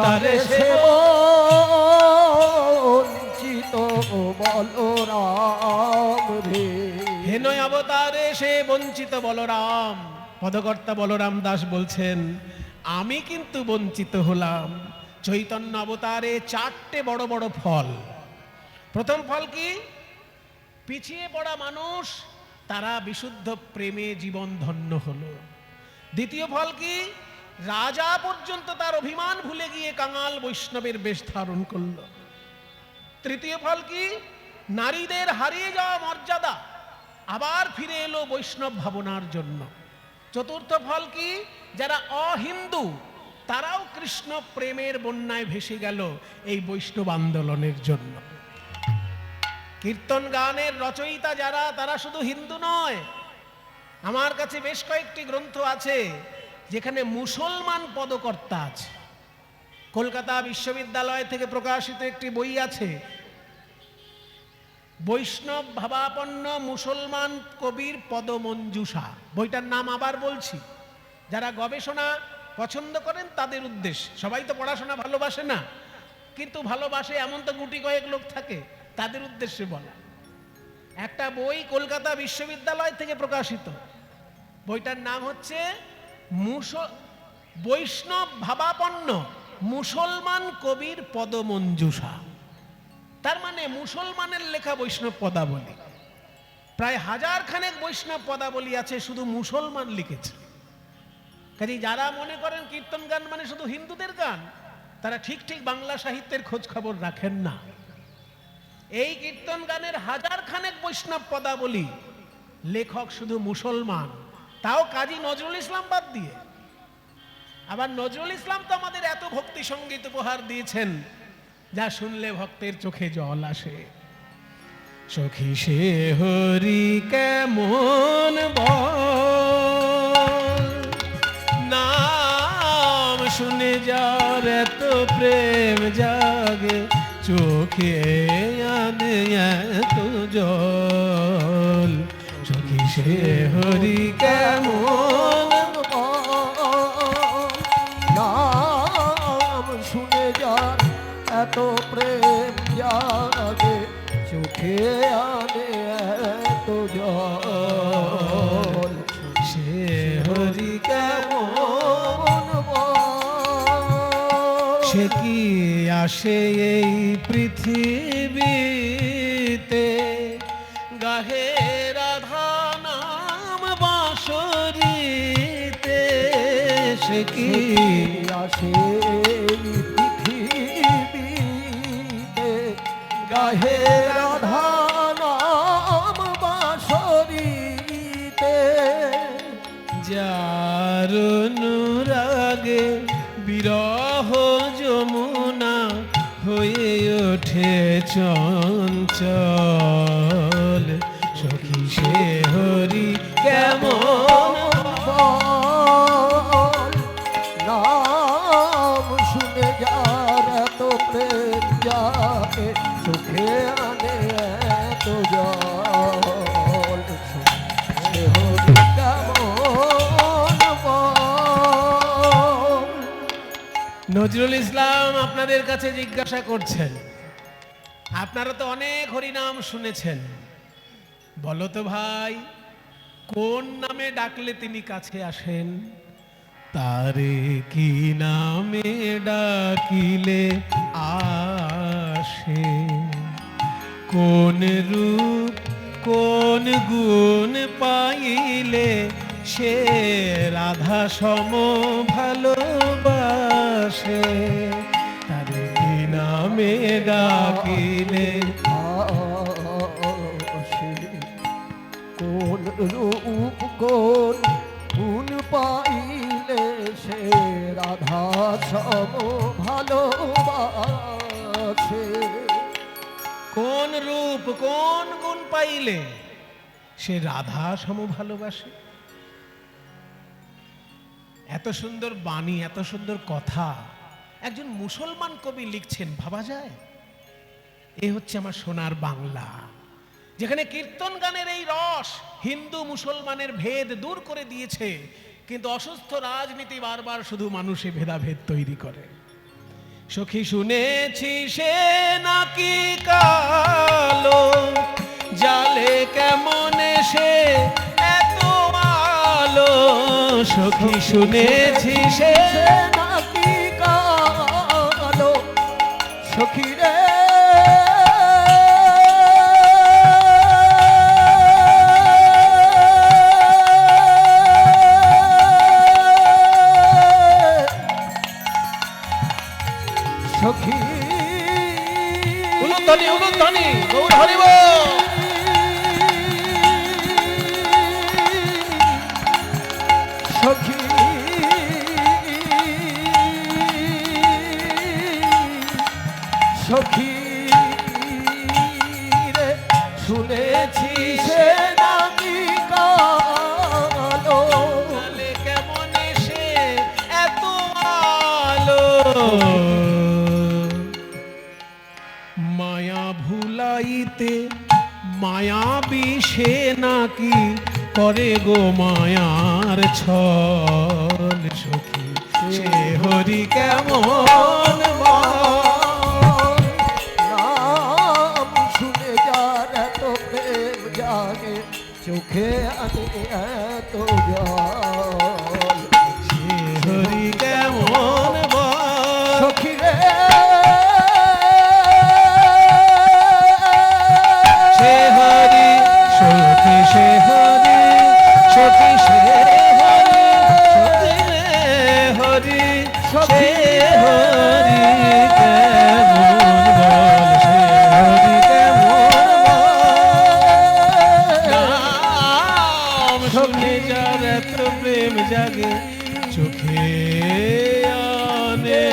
তারে সেব বঞ্চিত বলরাম রে। হেনয় অবতারে সে বঞ্চিত বলরাম। পদকর্তা বলরাম দাস বলছেন, আমি কিন্তু বঞ্চিত হলাম। চৈতন্য অবতারে 4টে বড় বড় ফল। প্রথম ফল কি? পিছিয়ে পড়া মানুষ তারা বিশুদ্ধ প্রেমে জীবন ধন্য হলো। দ্বিতীয় ফল কি? রাজা পর্যন্ত তার অভিমান ভুলে গিয়ে কাঙাল বৈষ্ণবের বেশ ধারণ করল। তৃতীয় ফল কি? নারীদের হারিয়ে যাওয়া মর্যাদা আবার ফিরে এলো বৈষ্ণব ভাবনার জন্য। চতুর্থ ফল কি? যারা অহিন্দু তারাও কৃষ্ণ প্রেমের বন্যায় ভেসে গেল এই বৈষ্ণব আন্দোলনের জন্য। কীর্তন গানের রচয়িতা যারা, তারা শুধু হিন্দু নয়। আমার কাছে বেশ কয়েকটি গ্রন্থ আছে যেখানে মুসলমান পদকর্তা আছে। কলকাতা বিশ্ববিদ্যালয় থেকে প্রকাশিত একটি বই আছে, বৈষ্ণব ভাবাপন্ন মুসলমান কবির পদমঞ্জুষা। বইটার নাম আবার বলছি, যারা গবেষণা পছন্দ করেন তাদের উদ্দেশ্য। সবাই তো পড়াশোনা ভালোবাসে না, কিন্তু ভালোবাসে এমন তো গুটি কয়েক লোক থাকে, তাদের উদ্দেশ্যে বলা। একটা বই কলকাতা বিশ্ববিদ্যালয় থেকে প্রকাশিত, বইটার নাম হচ্ছে বৈষ্ণব ভাবাপন্ন মুসলমান কবির পদমঞ্জুষা। তার মানে মুসলমানের লেখা বৈষ্ণব পদাবলী। প্রায় 1000 খানেক বৈষ্ণব পদাবলী আছে, শুধু মুসলমান লিখেছে। কাজে যারা মনে করেন কীর্তন গান মানে শুধু হিন্দুদের গান, তারা ঠিক ঠিক বাংলা সাহিত্যের খোঁজ খবর রাখেন না। এই কীর্তন গানের 1000 খানেক বৈষ্ণব পদাবলী লেখক শুধু মুসলমান, তাও কাজী নজরুল ইসলাম বাদ দিয়ে। আবার নজরুল ইসলাম তো আমাদের এত ভক্তি সঙ্গীত উপহার দিয়েছেন, যা শুনলে ভক্তের চোখে জল আসে। সখী সে হরি কেমন বল, নাম শুনে যার এত প্রেম জাগে, চোখে আনে এত জল। সখী সে হরি কেমন নাম শুনে যার এত প্রেম জাগে, চোখে আনে এত জল। সে হরি কেমন সে কি আসে এই পৃথিবীতে, গাহে রাধা নাম বাঁশরীতে। সে কি আসে পৃথিবীতে, গাহে রাধা নাম বাঁশরীতে। যার অনুরাগে বিরহ যমুনা হয়ে ওঠে চঞ্চল। সখী সে হরি কেমন বল, নাম শুনে যার এত প্রেম জাগে, চোখে আনে এত জল। সে হরি কেমন বল। নজরুল ইসলাম আপনাদের কাছে জিজ্ঞাসা করছেন, আপনারা তো অনেক হরিনাম শুনেছেন, বলো তো ভাই কোন নামে ডাকলে তিনি কাছে আসেন? তারে কি নামে ডাকিলে আসে, কোন রূপ কোন গুণ পাইলে সে রাধা সম ভালোবাসে। তারে কি নামে ডাকিলে আসে, কোন রূপ কোন গুণ পাইলে সে রাধা সম ভালোবাসে। কোন রূপ কোন গুণ পাইলে সে রাধা সম ভালোবাসে। এত সুন্দর বাণী, এত সুন্দর কথা একজন মুসলমান কবি লিখছেন, ভাবা যায়? এ হচ্ছে আমার সোনার বাংলা, যেখানে কীর্তন গানের এই রস হিন্দু মুসলমানের ভেদ দূর করে দিয়েছে, কিন্তু অসুস্থ রাজনীতি বারবার শুধু মানুষে ভেদাভেদ তৈরি করে। সখী শুনেছি সে নাকি কালো, জালে কেমন সে এত আলো। সখী শুনেছি সে নাকি কালো, সখী রে সখী। উলুধ্বনি গৌর হরি বল। সখী সখী রে শুনেছি সে নাকি কালো, জালে কেমন সে এত আলো। মায়া ভুলাইতে মায়াবী সে নাকি করে গো মায়ার ছল। সখী সে হরি কেমন বল। জাগে চোখে আনে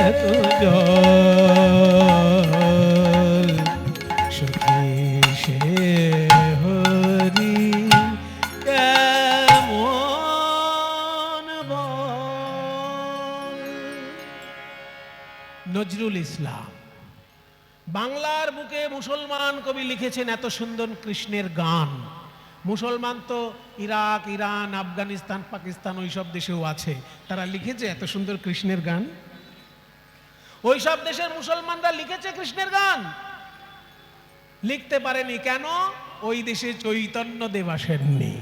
এত জল সখী সে হরি কেমন বল। নজরুল ইসলাম বাংলার বুকে মুসলমান কবি লিখেছেন এত সুন্দর কৃষ্ণের গান। মুসলমান তো ইরাক, ইরান, আফগানিস্তান, পাকিস্তান ওইসব দেশেও আছে, তারা লিখেছে এত সুন্দর কৃষ্ণের গান? ওইসব দেশের মুসলমানরা লিখেছে কৃষ্ণের গান? লিখতে পারেনি। কেন? ওই দেশে চৈতন্য দেব আসেননি।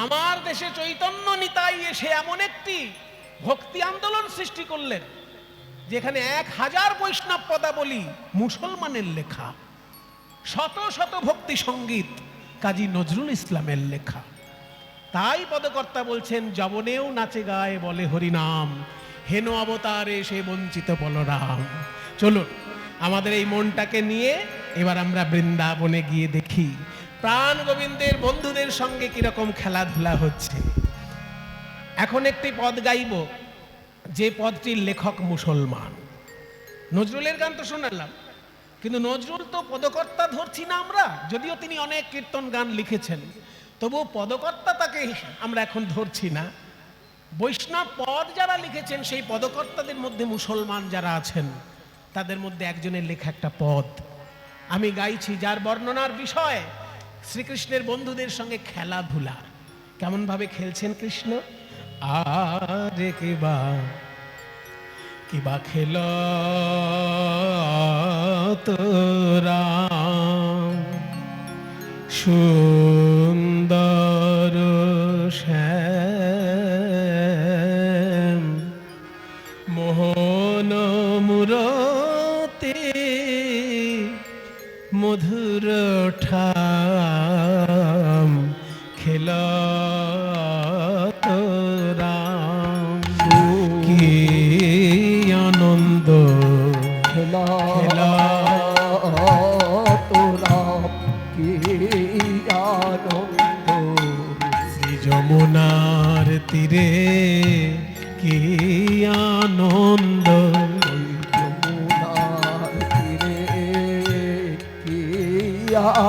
আমার দেশে চৈতন্য নিতাই এসে এমন একটি ভক্তি আন্দোলন সৃষ্টি করলেন যেখানে 1000 বৈষ্ণব পদাবলী মুসলমানের লেখা, শত শত ভক্তি সঙ্গীত কাজী নজরুল ইসলামের লেখা। তাই পদকর্তা বলছেন, যবনেও নাচে গায়ে বলে হরিনাম, হেন অবতারে সে বঞ্চিত বলরাম। চলুন আমাদের এই মনটাকে নিয়ে এবার আমরা বৃন্দাবনে গিয়ে দেখি প্রাণ গোবিন্দের বন্ধুদের সঙ্গে কিরকম খেলাধুলা হচ্ছে। এখন একটি পদ গাইব, যে পদটির লেখক মুসলমান। নজরুলের গান তো শোনালাম, কিন্তু নজরুল তো পদকর্তা ধরছি না আমরা, যদিও তিনি অনেক কীর্তন গান লিখেছেন, তবু পদকর্তা তাকে আমরা এখন ধরছি না। বৈষ্ণব পদ যারা লিখেছেন সেই পদকর্তাদের মধ্যে মুসলমান যারা আছেন তাদের মধ্যে একজনের লেখা একটা পদ আমি গাইছি, যার বর্ণনার বিষয় শ্রীকৃষ্ণের বন্ধুদের সঙ্গে খেলাধুলা। কেমন ভাবে খেলছেন কৃষ্ণ। আরে কিবা খেল তোরা সুন্দর শ্যাম মোহন মুরতি মধুর ঠাম খেল তোরা কি আনন্দ খেলা খেলা তোরা কি আনন্দ শ্রী যমুনার তীরে কি আনন্দ যমুনার তীরে কি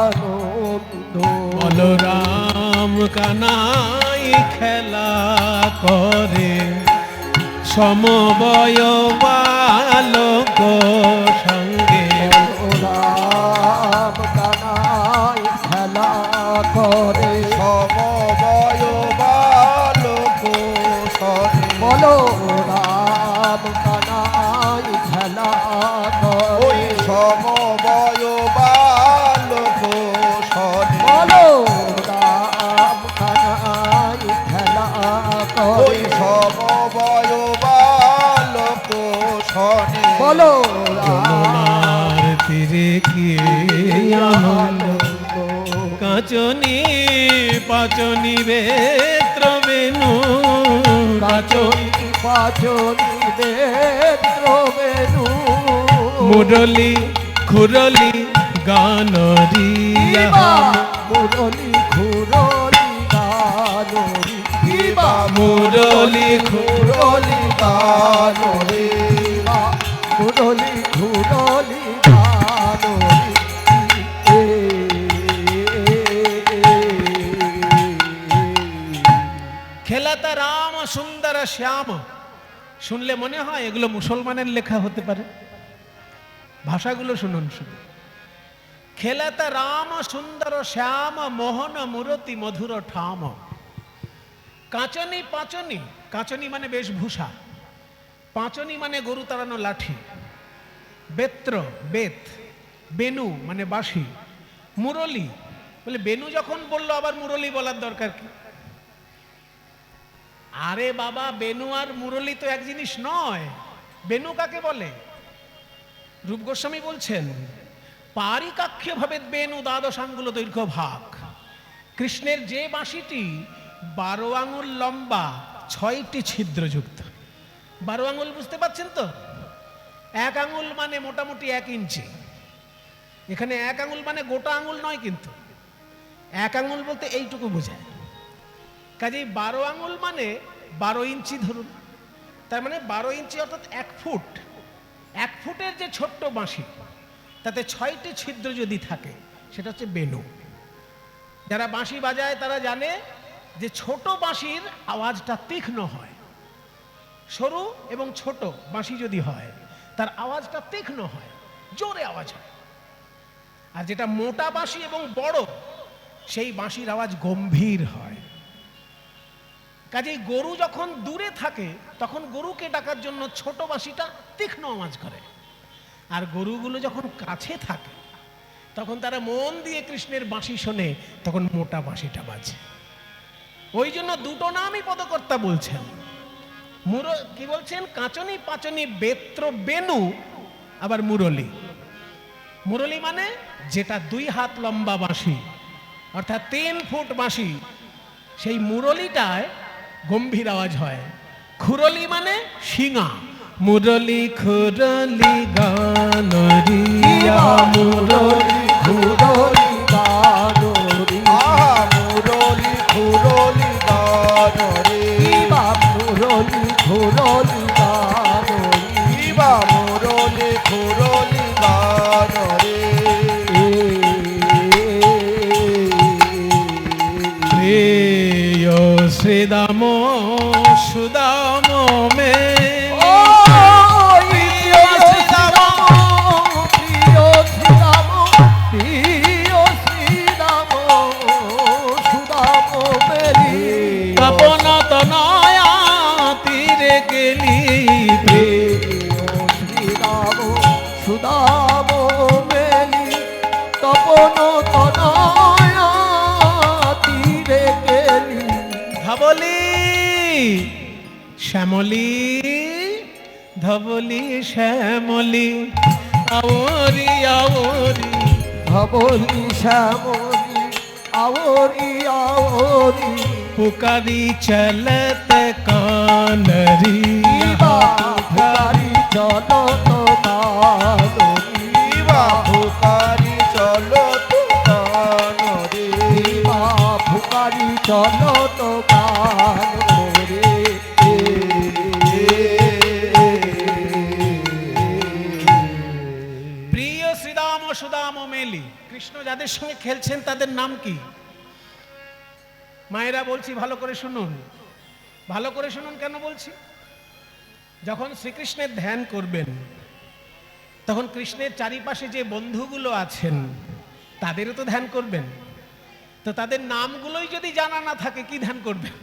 আনন্দ বলরাম কানাই খেলা করে সমবয় বালক সঙ্গে রাম কানাই খেলা করে সমবয় বালক সনে বলো রাম কানাই খেলা ওই করে সমবয় বালক সনে বলো রাম কানাই খেলা ওই করে সমবয় বালক সনে বলো যমুনার তীরে কি আনন্দ কাচনি পাচনি বেত্র বেনু কাচনি পাচনি বেত্র বেনু মুরলি খুরলি গান রিয়া মুরলি খুরলি গানরি কিবা মুরলি মুরলি গান রে মুরলি খুরলি গানরি খেলাতা রাম সুন্দর শ্যাম। শুনলে মনে হয় এগুলো মুসলমানের লেখা হতে পারে। ভাষাগুলো শুনুন শুনুন। খেলাতা রাম সুন্দর শ্যাম মোহন মুরতি মধুর ঠাম। কাঁচনি পাঁচনি, কাঁচনি মানে বেশভূষা, পাঁচনি মানে গরু তাড়ানো লাঠি, বেত্র বেত, বেনু মানে বাঁশি, মুরলি বলে বেনু যখন বললো আবার মুরলি বলার দরকার কি? আরে বাবা, বেনু আর মুরলি তো এক জিনিস নয়। বেনু কাকে বলে? রূপ গোস্বামী বলছেন, পারিকাক্ষে ভাবে বেনু দ্বাদশাঙ্গুল দৈর্ঘ্য ভাগ। কৃষ্ণের যে বাঁশিটি 12 আঙুল লম্বা, 6টি ছিদ্রযুক্ত। 12 আঙুল বুঝতে পারছেন তো? 1 আঙুল মানে মোটামুটি 1 ইঞ্চি। এখানে 1 আঙুল মানে গোটা আঙুল নয়, কিন্তু 1 আঙুল বলতে এইটুকু বোঝায়। কাজেই 12 আঙুল মানে 12 ইঞ্চি ধরুন, তার মানে 12 ইঞ্চি অর্থাৎ 1 ফুট। 1 ফুটের যে ছোট্ট বাঁশি, তাতে 6টি ছিদ্র যদি থাকে, সেটা হচ্ছে বেনু। যারা বাঁশি বাজায় তারা জানে যে ছোট বাঁশির আওয়াজটা তীক্ষ্ণ হয়। সরু এবং ছোট বাঁশি যদি হয়, তার আওয়াজটা তীক্ষ্ণ হয়, জোরে আওয়াজ হয়। আর যেটা মোটা বাঁশি এবং বড়, সেই বাঁশির আওয়াজ গম্ভীর হয়। কাজেই গরু যখন দূরে থাকে, তখন গরুকে ডাকার জন্য ছোট বাঁশিটা তীক্ষ্ণ আওয়াজ করে। আর গরুগুলো যখন কাছে থাকে, তখন তারা মন দিয়ে কৃষ্ণের বাঁশি শোনে, তখন মোটা বাঁশিটা বাজে। ওই জন্য দুটো নামই পদকর্তা বলছেন। কি বলছেন? কাঁচনি, পাঁচনি, বেত্র, বেনু, আবার মুরলী। মুরলী মানে যেটা 2 হাত লম্বা বাঁশি, অর্থাৎ 3 ফুট বাঁশি, সেই মুরলীটায় গম্ভীর আওয়াজ হয়। খুরলি মানে শিঙা। মুরলী খুরলি গান রিয়া, মুরলী মুরলী গান রে আহা মুরলি খুরলি গান রে কিবা মুরলী খুরলী গান রে কিবা মুরলি খুরলি গান রে প্রিয় শ্রীদাম সুদাম মে প্রিয় শ্রীরাম প্রিয় শ্রীরাম প্রিয় শ্রীরাম সুদাম মেলি তপন তনয়া তীরে গেলি। প্রিয় শ্রীরাম সুদাম মেলি তপন তনয়া তীরে গেলি ধবলি শ্যামলি, ধবলি শ্যামলি, আওরি আওরি, ধবলি শ্যামলি আওরি আওরি পুকারি চলত কানরি। ফুকারি চলত কানরি কিবা ফুকারি চলো তো গান রে ফুকারি চলত কানরি প্রিয় শ্রীদাম ও সুদাম ও মেলি, কৃষ্ণ যাদের সঙ্গে খেলছেন তাদের নাম কি? মায়েরা বলছি ভালো করে শুনুন, ভালো করে শুনুন। কেন বলছি? যখন শ্রীকৃষ্ণের ধ্যান করবেন, তখন কৃষ্ণের চারিপাশে যে বন্ধুগুলো আছেন, তাদেরও তো ধ্যান করবেন। তো তাদের নামগুলোই যদি জানা না থাকে, কি ধ্যান করবেন?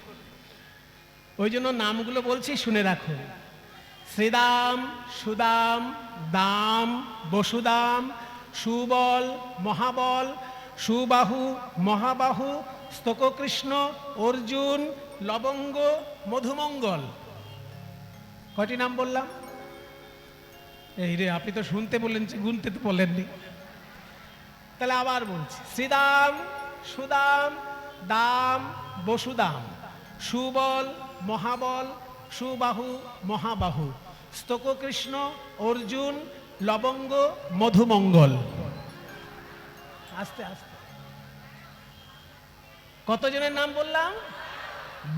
ওই জন্য নামগুলো বলছি, শুনে রাখুন। শ্রীদাম, সুদাম, দাম, বসুদাম, সুবল, মহাবল, সুবাহু, মহাবাহু, স্তককৃষ্ণ, অর্জুন, লবঙ্গ, মধুমঙ্গল। কয়টি নাম বললাম? এই রে, আপনি তো শুনতে বললেন, গুনতে তো বলেননি। তাহলে আবার বলছি, শ্রীদাম, সুদাম, দাম, বসুদাম, সুবল, মহাবল, সুবাহু, মহাবাহু, স্তককৃষ্ণ, অর্জুন, লবঙ্গ, মধুমঙ্গল। আস্তে আস্তে কতজনের নাম বললাম?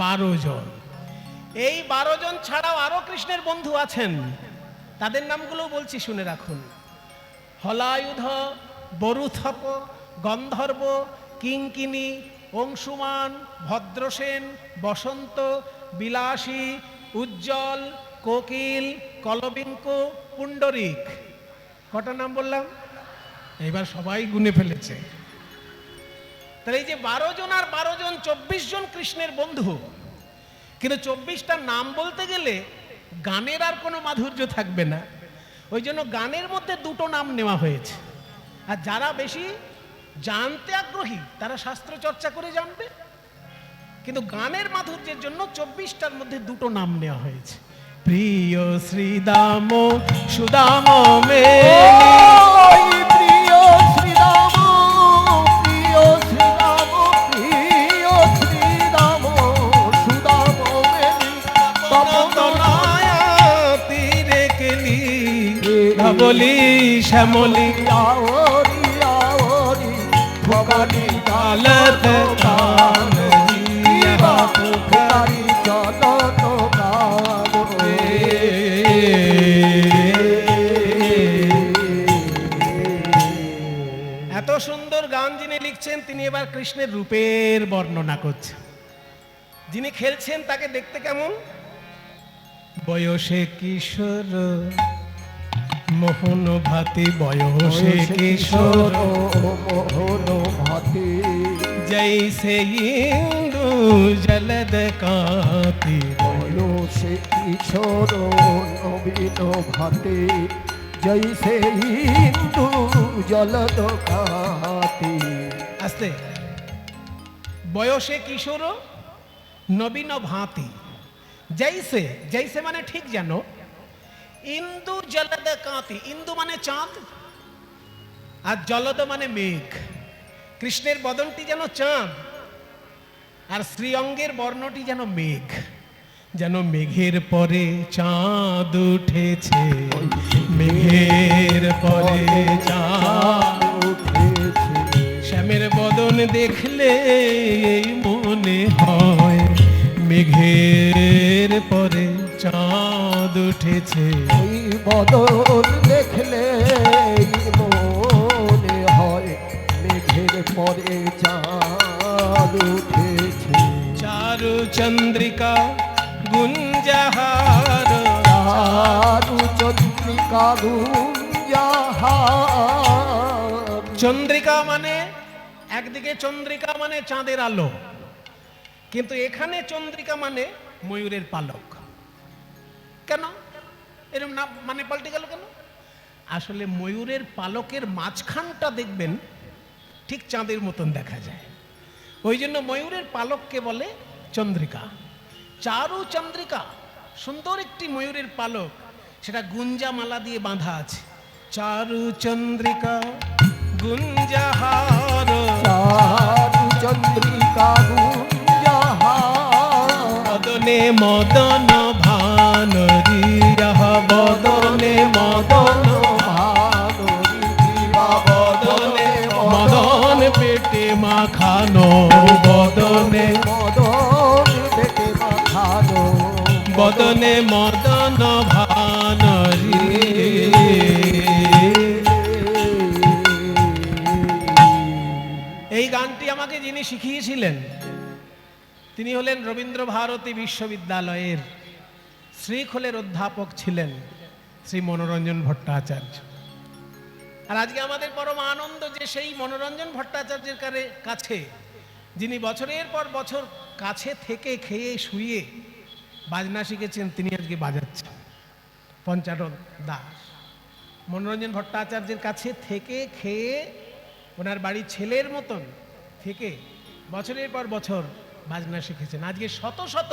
12 জন। এই 12 জন ছাড়াও আরো কৃষ্ণের বন্ধু আছেন, তাদের নামগুলো বলছি, শুনে রাখুন। হলায়ুধ, বরুথপ, গন্ধর্ব, কিঙ্কিনী, অংশুমান, ভদ্রসেন, বসন্ত, বিলাসী, উজ্জ্বল, কোকিল, কলবিঙ্ক, পুণ্ডরিক। কটা নাম বললাম? এবার সবাই গুনে ফেলেছে। তাহলে এই যে 12 জন আর 12 জন, 24 জন কৃষ্ণের বন্ধু। কিন্তু 24টা নাম বলতে গেলে গানের আর কোনো মাধুর্য থাকবে না। ওই জন্য গানের মধ্যে 2টো নাম নেওয়া হয়েছে। আর যারা বেশি জানতে আগ্রহী, তারা শাস্ত্র চর্চা করে জানবে। কিন্তু গানের মাধুর্যের জন্য 24টার মধ্যে 2টো নাম নেওয়া হয়েছে। প্রিয় শ্রীদাম সুদাম মে, প্রিয় শ্রীরাম প্রিয় শ্রীরাম প্রিয় শ্রীরাম সুদাম মেলি তপনয়া তীরে কেলি, ধবলি শ্যামলি, আওরি আওরি ফুকারি কালত কানরি। ভিখারি চলন গান রে। এত সুন্দর গান যিনি লিখছেন তিনি এবার কৃষ্ণের রূপের বর্ণনা করছেন। যিনি খেলছেন তাকে দেখতে কেমন? বয়সে কিশোর মোহন ভাতি, বয়সে কিশোর মোহন ভাতি, জৈসে ইন্দু জলদ কাতি। বয়সে কিশোর নবীন ভাতি, জৈসে ইন্দু জলদ কাতি। আস্তে। বয়সে কিশোর নবীন ভাতি, জৈসে, জৈসে মানে ঠিক জানো, ইন্দু জলদ কাতি। ইন্দু মানে চাঁদ আর জলদ মানে মেঘ। কৃষ্ণের বদনটি যেন চাঁদ আর শ্রীঅঙ্গের বর্ণটি যেন মেঘ। যেন মেঘের পরে চাঁদ উঠেছে, মেঘের পরে চাঁদ উঠেছে। শ্যামের বদন দেখলে এই মনে হয় মেঘের পরে চাঁদ উঠেছে। ওই বদন দেখলে মনে হয় মেঘের পরে চাঁদ উঠেছে। চারু চন্দ্রিকা গুঞ্জাহার, চারু চন্দ্রিকা গুঞ্জাহার। চন্দ্রিকা মানে একদিকে চন্দ্রিকা মানে চাঁদের আলো, কিন্তু এখানে চন্দ্রিকা মানে ময়ূরের পালক। কেন এরকম না মানে পাল্টে গেল কেন? আসলে ময়ূরের পালকের মাঝখানটা দেখবেন ঠিক চাঁদের মতন দেখা যায়, ওই জন্য ময়ূরের পালককে বলে চন্দ্রিকা। চারু চন্দ্রিকা, সুন্দর একটি ময়ূরের পালক, সেটা গুঞ্জা মালা দিয়ে বাঁধা আছে। চারু চন্দ্রিকা গুঞ্জাহার, চারু চন্দ্রিকা গুঞ্জাহার। বদনে মদন ভানরি, বদনে মদন বদনে মদন পেটে মাখানো, বদনে মদন পেটে মাখানো, বদনে মদন ভানরি। এই গানটি আমাকে যিনি শিখিয়েছিলেন তিনি হলেন রবীন্দ্র ভারতী বিশ্ববিদ্যালয়ের শ্রীখোলের অধ্যাপক ছিলেন শ্রী মনোরঞ্জন ভট্টাচার্য। আর আজকে আমাদের পরম আনন্দ যে সেই মনোরঞ্জন ভট্টাচার্যের কাছে যিনি বছরের পর বছর কাছে থেকে খেয়ে শুয়ে বাজনা শিখেছেন তিনি আজকে বাজাচ্ছেন। পঞ্চানন দাস মনোরঞ্জন ভট্টাচার্যের কাছে থেকে খেয়ে ওনার বাড়ির ছেলের মতন থেকে বছরের পর বছর বাজনা শিখেছেন। আজকে শত শত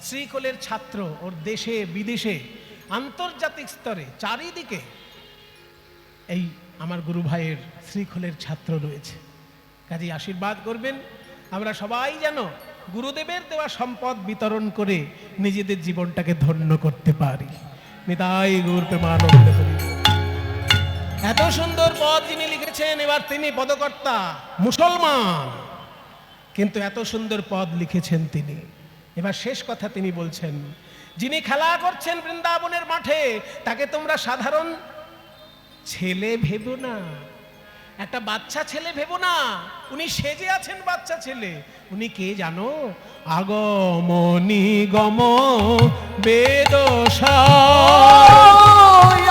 শ্রীখোলের ছাত্র ওর দেশে বিদেশে আন্তর্জাতিক স্তরে চারিদিকে এই আমার গুরু ভাইয়ের শ্রীখোলের ছাত্র রয়েছে। কাজে আশীর্বাদ করবেন আমরা সবাই যেন গুরুদেবের দেওয়া সম্পদ বিতরণ করে নিজেদের জীবনটাকে ধন্য করতে পারি। নিতাই গৌর প্রেমানন্দে হরি। এত সুন্দর পদ যিনি লিখেছেন, এবার তিনি পদকর্তা মুসলমান, কিন্তু এত সুন্দর পদ লিখেছেন তিনি। এবার শেষ কথা তিনি বলছেন, যিনি খেলা করছেন বৃন্দাবনের মাঠে তাকে তোমরা সাধারণ ছেলে ভেবো না, একটা বাচ্চা ছেলে ভেবো না। উনি সেজে আছেন বাচ্চা ছেলে। উনি কে জানো? আগম নিগম বেদ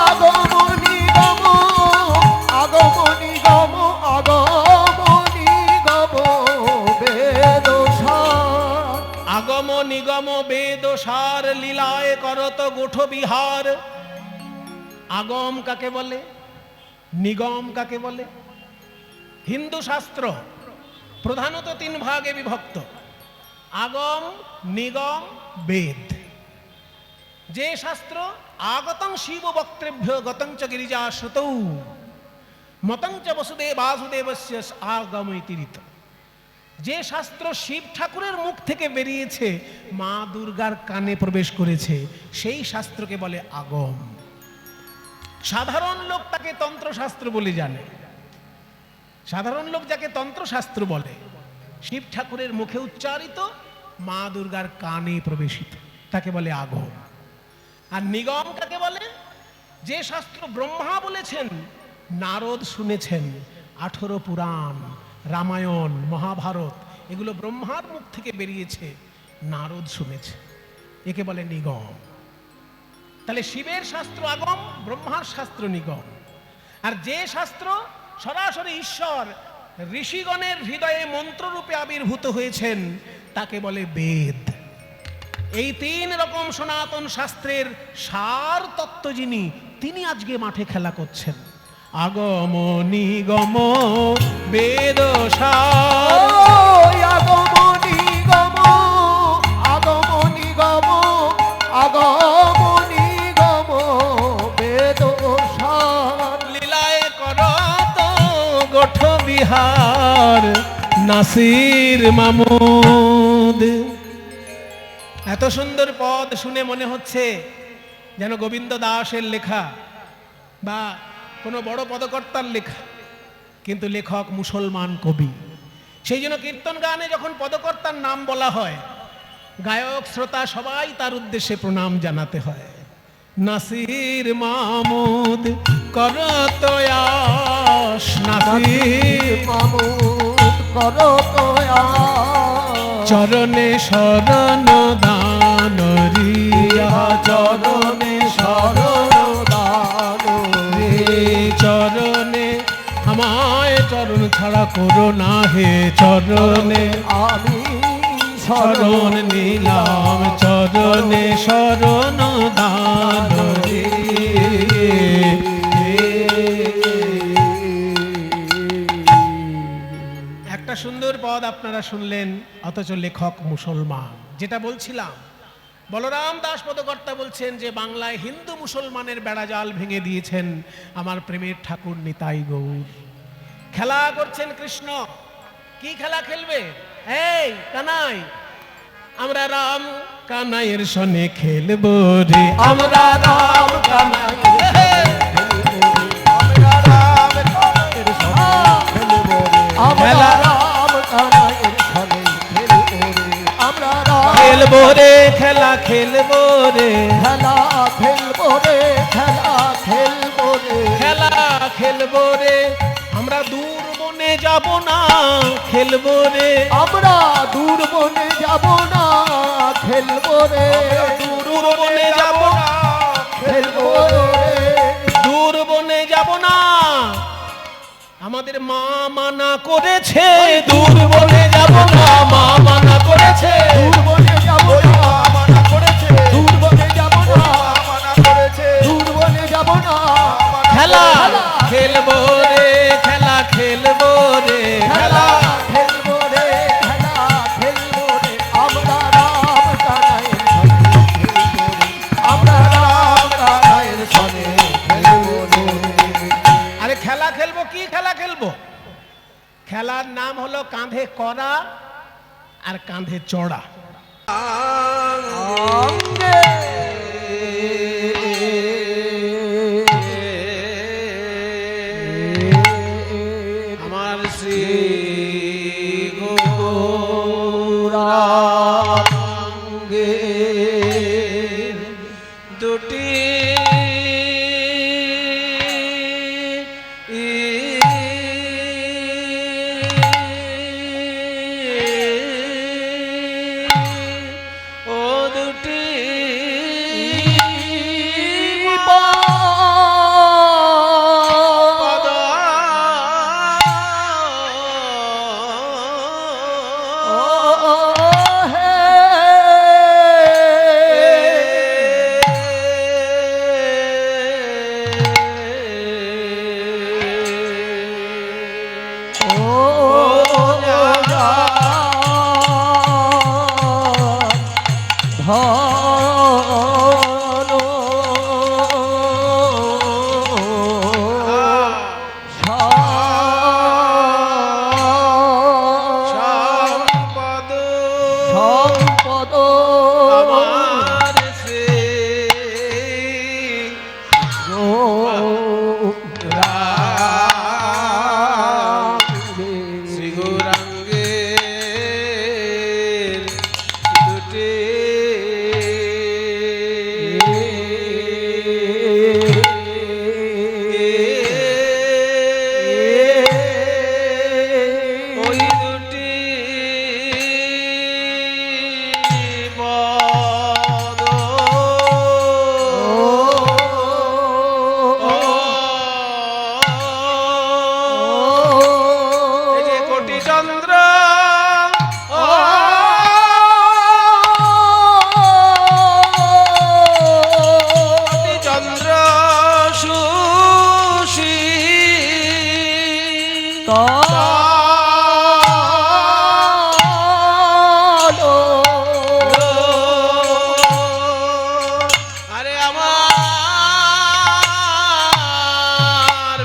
আগম নিগম, আগম নিগম, আগম নিগম বেদ সার। আগম নিগম বেদ সার, লীলায় করত গোঠ বিহার। আগম কাকে বলে, নিগম কাকে বলে? হিন্দু শাস্ত্র প্রধানত তিন ভাগে বিভক্ত, আগম নিগম বেদ। যে শাস্ত্র আগতং শিব বক্তৃভ্য গতং চ গিরিজা শ্রুতৌ মতং চ বসুদেবাসুদেবস্য আগম ইতিরিত। যে শাস্ত্র শিব ঠাকুরের মুখ থেকে বেরিয়েছে, মা দুর্গার কানে প্রবেশ করেছে, সেই শাস্ত্রকে বলে আগম। সাধারণ লোক তাকে তন্ত্রশাস্ত্র বলে জানে। সাধারণ লোক যাকে তন্ত্রশাস্ত্র বলে, শিব ঠাকুরের মুখে উচ্চারিত মা দুর্গার কানে প্রবেশিত, তাকে বলে আগম। আর নিগম কাকে বলে? যে শাস্ত্র ব্রহ্মা বলেছেন, নারদ শুনেছেন। 18 পুরাণ, রামায়ণ, মহাভারত এগুলো ব্রহ্মার মুখ থেকে বেরিয়েছে, নারদ শুনেছে, একে বলে নিগম। তাহলে শিবের শাস্ত্র আগম, ব্রহ্মার শাস্ত্র নিগম। আর যে শাস্ত্র সরাসরি ঈশ্বর ঋষিগণের হৃদয়ে মন্ত্ররূপে আবির্ভূত হয়েছেন, তাকে বলে বেদ। এই 3 রকম সনাতন শাস্ত্রের সার তত্ত্ব যিনি, তিনি আজকে মাঠে খেলা করছেন। আগম নিগম বেদ সার। ওই আগম নিগম, আগম নিগম, আগম নিগম বেদ সার। লীলায় করত গোঠ বিহার নাসির মামুদ। এত সুন্দর পদ শুনে মনে হচ্ছে যেন গোবিন্দ দাসের লেখা বা কোনো বড় পদকর্তার লেখা, কিন্তু লেখক মুসলমান কবি। সেই জন্য কীর্তন গানে যখন পদকর্তার নাম বলা হয়, গায়ক শ্রোতা সবাই তার উদ্দেশ্যে প্রণাম জানাতে হয়। নাসির মামুদ করতয়াস, নাসির মামুদ করো চরণে শরণ দান রিয়া, চরণে শরণ দান রে, চরণে আমায় চরণ ছাড়া করো না হে, চরণে আমি শরণ নিলাম, চরণে শরণ দান রে। একটা সুন্দর পদ আপনারা শুনলেন, অথচ লেখক মুসলমান। যেটা বলছিলাম, বলরাম দাস পদকর্তা বলছেন যে বাংলায় হিন্দু মুসলমানের বেড়াজাল ভেঙে দিয়েছেন আমার প্রেমের ঠাকুর নিতাই গৌর। খেলা করছেন কৃষ্ণ, কি খেলা খেলবে? এই কানাই, আমরা রাম কানাইয়ের সনে খেলবো রে, আমরা রাম কানাই। আমরা রাম কানাইয়ের সনে আমরা খেলবো রে, খেলা খেলবো রে, খেলা খেলবো রে, খেলা খেলবো রে, খেলা খেলবো রে। আমরা দূর বনে যাব না, খেলবো রে, আমরা দূর বনে যাব না, খেলবো রে, দূর বনে যাব না, খেলবো রে, দূর বনে যাব না। আমাদের মা মানা করেছে, দূর বনে যাব না, মা মানা করেছে। দূর বনে যাব না, মানা করেছে, দূর বনে যাব না, মানা করেছে, দূর বনে যাব না, খেলা খেলবো রে, খেলা খেলবো রে, খেলা খেলা খেলবো রে, খেলা খেলবো রে, আমরা রাম কানাইয়ের সনে খেলবো রে, আমরা রাম কানাইয়ের সনে খেলবো রে। আরে খেলা খেলবো, কি খেলা খেলবো? খেলার নাম হলো কাঁধে করা আর কাঁধে চড়া। আঙ্গে আমার শ্রী গৌরাঙ্গে দুটি ও দুটি পদ সম্পদ সম্পদ আমার শ্রী শ্রী গৌরাঙ্গের দুটি ওই দুটি পদ এই যে কোটি চন্দ্র কোটি চন্দ্র সুশী আরে আমার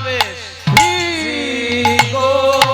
বেশ দুটি পদ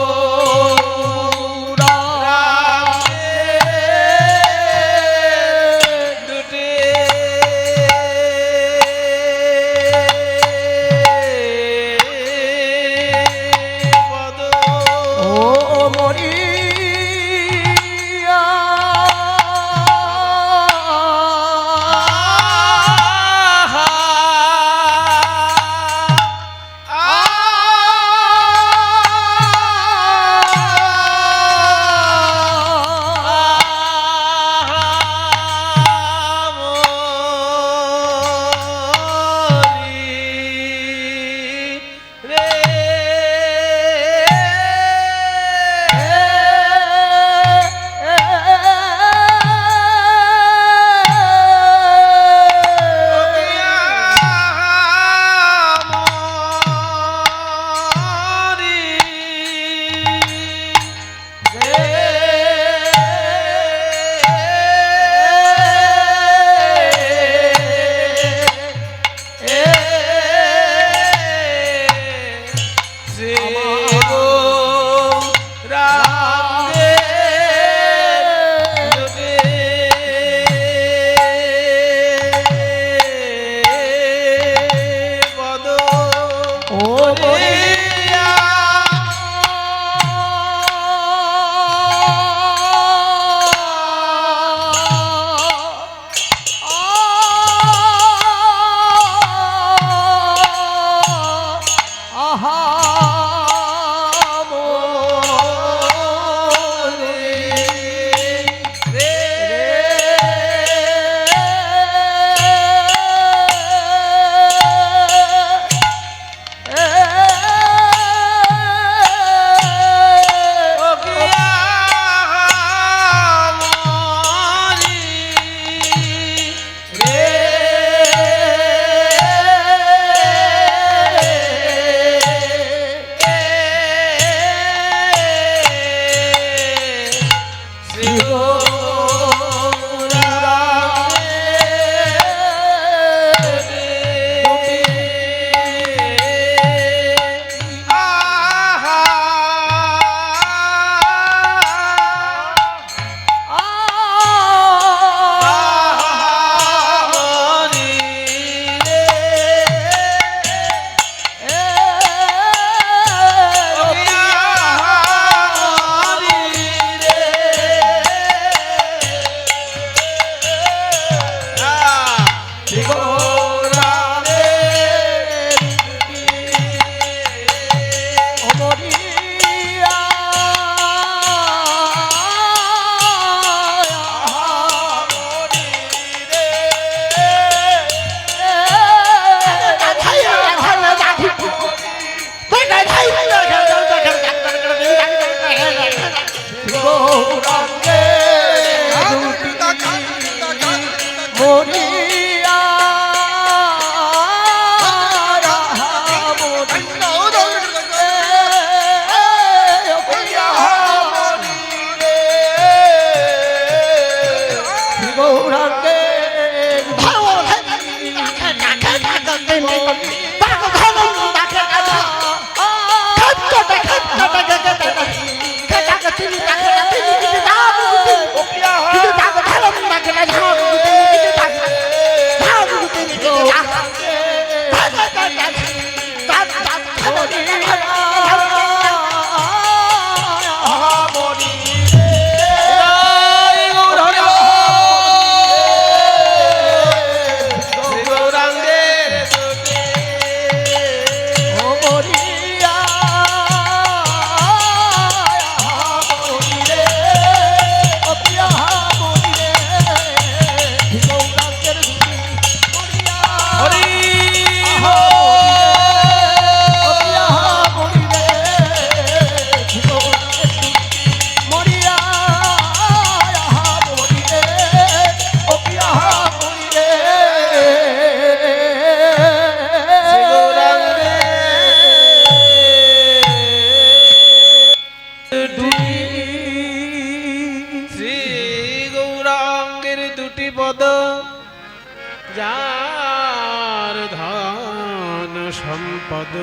যার ধন সম্পদ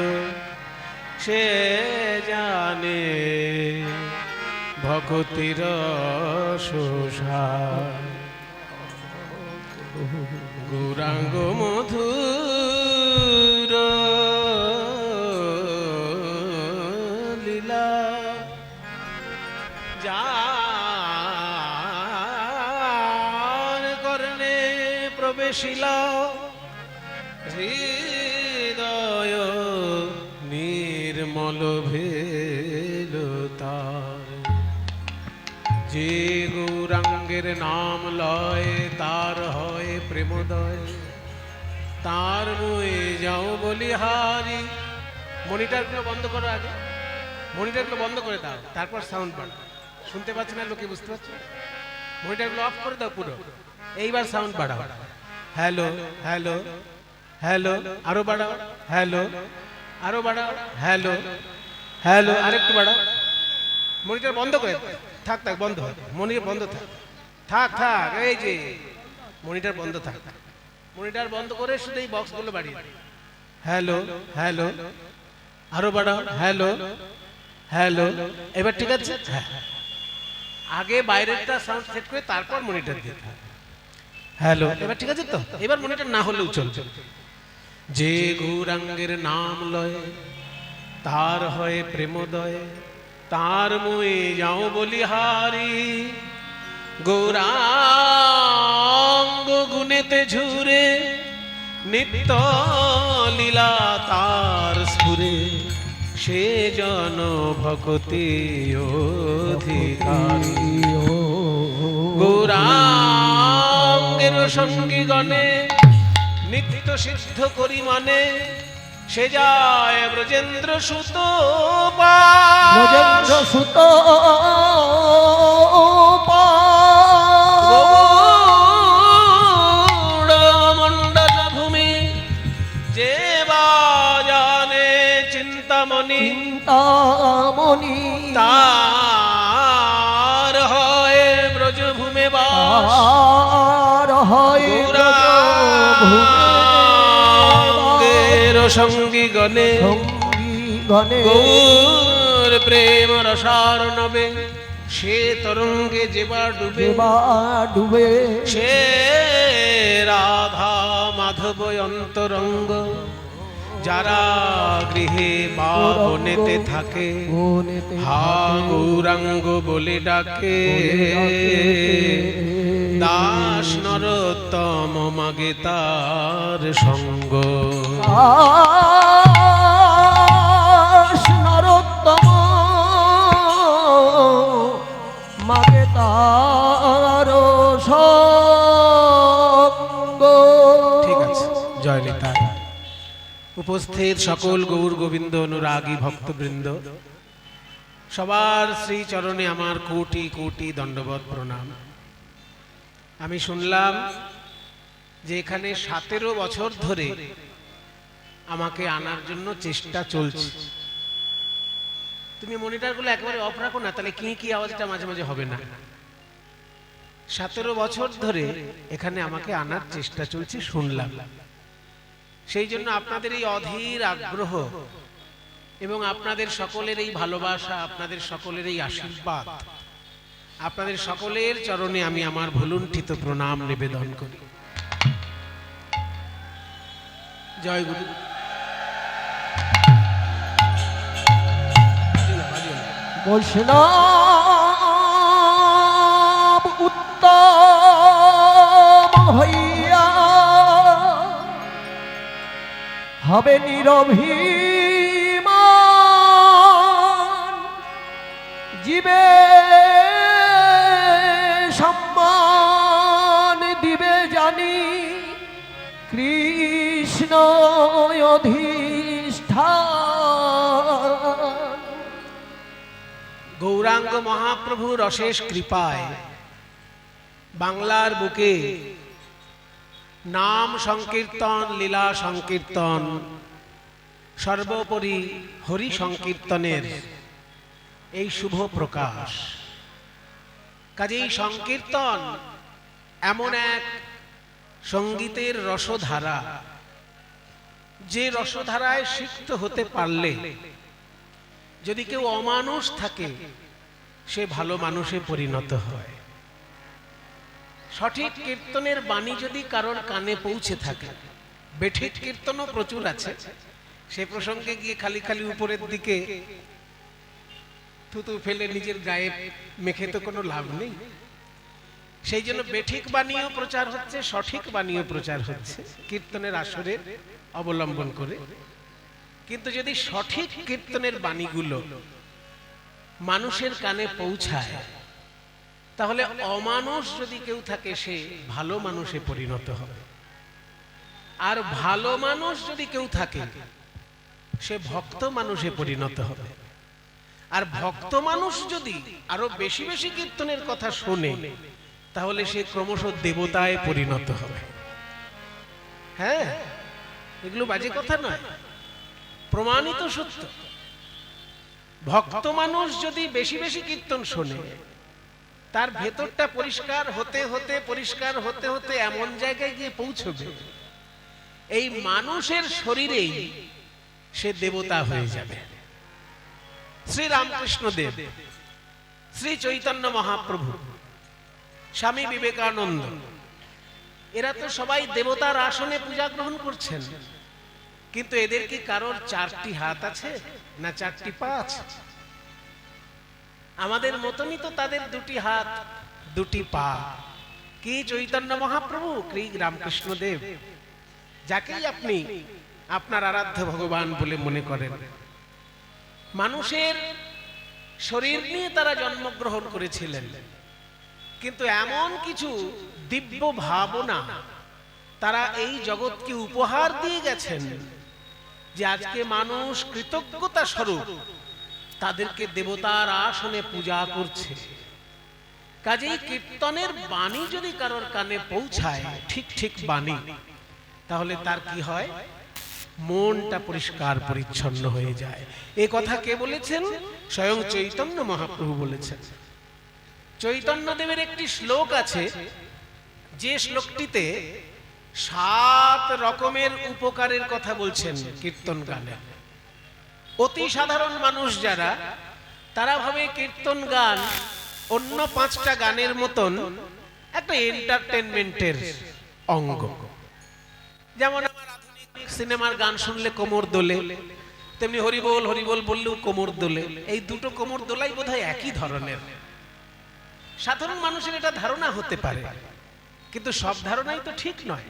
সে জানে ভক্তির সুষার গৌরাঙ্গ মধুর লীলা যার কর্ণে প্রবেশিলা হৃদয় নির্মল ভেল তার যে গৌরাঙ্গের নাম লয় তার হয় প্রেমোদয় তার মুয়ে যাও বলিহারি। মনিটরগুলো বন্ধ করো, আগে মনিটরগুলো বন্ধ করে দাও, তারপর সাউন্ড বাড়াও। শুনতে পাচ্ছি না, লোকে বুঝতে পারছে? মনিটরগুলো অফ করে দাও পুরো, এইবার সাউন্ড বাড়াও। হ্যালো হ্যালো হ্যালো, আরো বাড়াও, হ্যালো আরো বাড়াও, হ্যালো হ্যালো, আরেকটু বাড়াও। মনিটর বন্ধ করে থাক, থাক বন্ধ, মনিটর বন্ধ থাক, থাক থাক, এই যে মনিটর বন্ধ থাক, মনিটর বন্ধ করে শুধু এই বক্সগুলো বাড়িয়ে। হ্যালো হ্যালো, আরো বাড়াও, হ্যালো হ্যালো, এবার ঠিক আছে? হ্যাঁ, আগে বাইরেরটা সাউন্ড সেট করে তারপর মনিটর দিতে হবে। হ্যালো, এবার ঠিক আছে তো? এবার মনিটর না হলেও চলবে। যে গৌরাঙ্গের নাম লয় তার হয় প্রেমোদয় তার মুয়ে যাও বলিহারি। গৌরাঙ্গ গুণেতে ঝুরে নিত্য লীলা তার স্ফুরে সে জন ভক্তি অধিকারী। গৌরাঙ্গের সঙ্গী গণে নিত্য সিদ্ধ করি মানে সে যায় ব্রজেন্দ্র সুত ব্রজেন্দ্র সুত মন্ডল ভূমি যে বাজানে চিন্তামণি চিন্তামণি তার হয় ব্রজভূমে বাস। আর হয় গৌরাঙ্গের সঙ্গী গণে সঙ্গী গণে গৌর প্রেম রসার নবে সে তরঙ্গে যেবা ডুবে ডুবে সে রাধা মাধব অন্তরঙ্গ যারা গৃহে বা বনেতে থাকে হা গৌরাঙ্গ বলে ডাকে। দাস নরোত্তম মাগে তার সঙ্গ। নরোত্তম মাগে তার সঙ্গ। ঠিক আছে, জয় নিতাই। উপস্থিত সকল গৌর গোবিন্দ অনুরাগী ভক্তবৃন্দ সবার শ্রী চরণে আমার কোটি কোটি দণ্ডবত প্রণাম। আমি শুনলাম যে এখানে 17 বছর ধরে আমাকে আনার জন্য চেষ্টা চলছে। তুমি মনিটরগুলো একেবারে অফ রাখো না, তাহলে কি আওয়াজটা মাঝে মাঝে হবে না। 17 বছর ধরে এখানে আমাকে আনার চেষ্টা চলছে শুনলাম। সেই জন্য আপনাদের এই অধীর আগ্রহ এবং আপনাদের সকলের এই ভালোবাসা, আপনাদের সকলের এই আশীর্বাদ, আপনাদের সকলের চরণে আমি আমার ভুলুণ্ঠিত প্রণাম নিবেদন করি। জয় গুরু। বৈষ্ণব উত্তম হইয়া হবে নিরভিমান, জীবে সম্মান দিবে জানি কৃষ্ণ অধিষ্ঠান। গৌরাঙ্গ মহাপ্রভুর অশেষ কৃপায় বাংলার বুকে নাম সংকীর্তন, লীলা সংকীর্তন, সর্বোপরি হরি সংকীর্তনের এই শুভ প্রকাশ। কাজেই সংকীর্তন এমন এক সঙ্গীতের রসধারা, যে রসধারায় সিক্ত হতে পারলে যদি কেউ অমানুষ থাকে সে ভালো মানুষে পরিণত হয়। সঠিক কীর্তনের বাণী যদি কারোর কানে পৌঁছে থাকে, বেঠিক কীর্তনও প্রচুর আছে, সে প্রসঙ্গে গিয়ে খালি খালি উপরের দিকে থুতু ফেলে নিজের গায়ে মেখে তো কোনো লাভ নেই। সেই জন্য বেঠিক বাণীও প্রচার হচ্ছে, সঠিক বাণীও প্রচার হচ্ছে কীর্তনের আসরে অবলম্বন করে। কিন্তু যদি সঠিক কীর্তনের বাণীগুলো মানুষের কানে পৌঁছায়, তাহলে অমানুষ যদি কেউ থাকে সে ভালো মানুষে পরিণত হবে। আর ভালো মানুষ যদি কেউ থাকে সে ভক্ত মানুষে পরিণত হবে। আর ভক্ত মানুষ যদি আরো বেশি বেশি কীর্তনের কথা শোনে, তাহলে সে ক্রমশ দেবতায় পরিণত হবে। হ্যাঁ, এগুলো বাজে কথা নয়, প্রমাণিত সত্য। ভক্ত মানুষ যদি বেশি বেশি কীর্তন শোনে, তার ভেতরটা পরিষ্কার হতে হতে পরিষ্কার হতে হতে এমন জায়গায় গিয়ে পৌঁছবে, এই মানুষের শরীরেই সে দেবতা হয়ে যাবে। শ্রী রামকৃষ্ণ দেব, শ্রী চৈতন্য মহাপ্রভু, স্বামী বিবেকানন্দ, এরা তো সবাই দেবতার আসনে পূজা গ্রহণ করছেন। কিন্তু এদের কি কারোর চারটি হাত আছে না চারটি পা আছে? আমাদের মতনই তো তাদের দুটি হাত দুটি পা। কি চৈতন্য মহাপ্রভু, কি রামকৃষ্ণ দেব, যাকেই আপনি আপনার আরাধ্য ভগবান বলে মনে করেন, মানুষের শরীর নিয়ে তারা জন্মগ্রহণ করেছিলেন, কিন্তু এমন কিছু দিব্য ভাবনা তারা এই জগৎকে উপহার দিয়ে গেছেন যে আজকে মানুষ কৃতজ্ঞতা স্বরূপ তাদেরকে দেবতার আসনে পূজা করছে। কাজেই কীর্তনের বাণী যদি কারোর কানে পৌঁছায়, ঠিক ঠিক বাণী, তাহলে তার কি হয়? মনটা পরিষ্কার পরিচ্ছন্ন হয়ে যায়। এ কথা কে বলেছেন? স্বয়ং চৈতন্য মহাপ্রভু বলেছেন। চৈতন্যদেবের একটি শ্লোক আছে, যে শ্লোকটিতে 7 রকমের উপকারের কথা বলছেন কীর্তন গানে। অতি সাধারণ মানুষ যারা, তারা ভাবে কীর্তন গান অন্য 5টা গানের মতন একটা এন্টারটেনমেন্টের অঙ্গ। যেমন সিনেমার গান শুনলে কোমর দোলে, তেমনি হরিবোল হরিবোল বললেও কোমর দোলে। এই দুটো কোমর দোলাই বোধহয় একই ধরনের। সাধারণ মানুষের এটা ধারণা হতে পারে, কিন্তু সব ধারণাই তো ঠিক নয়।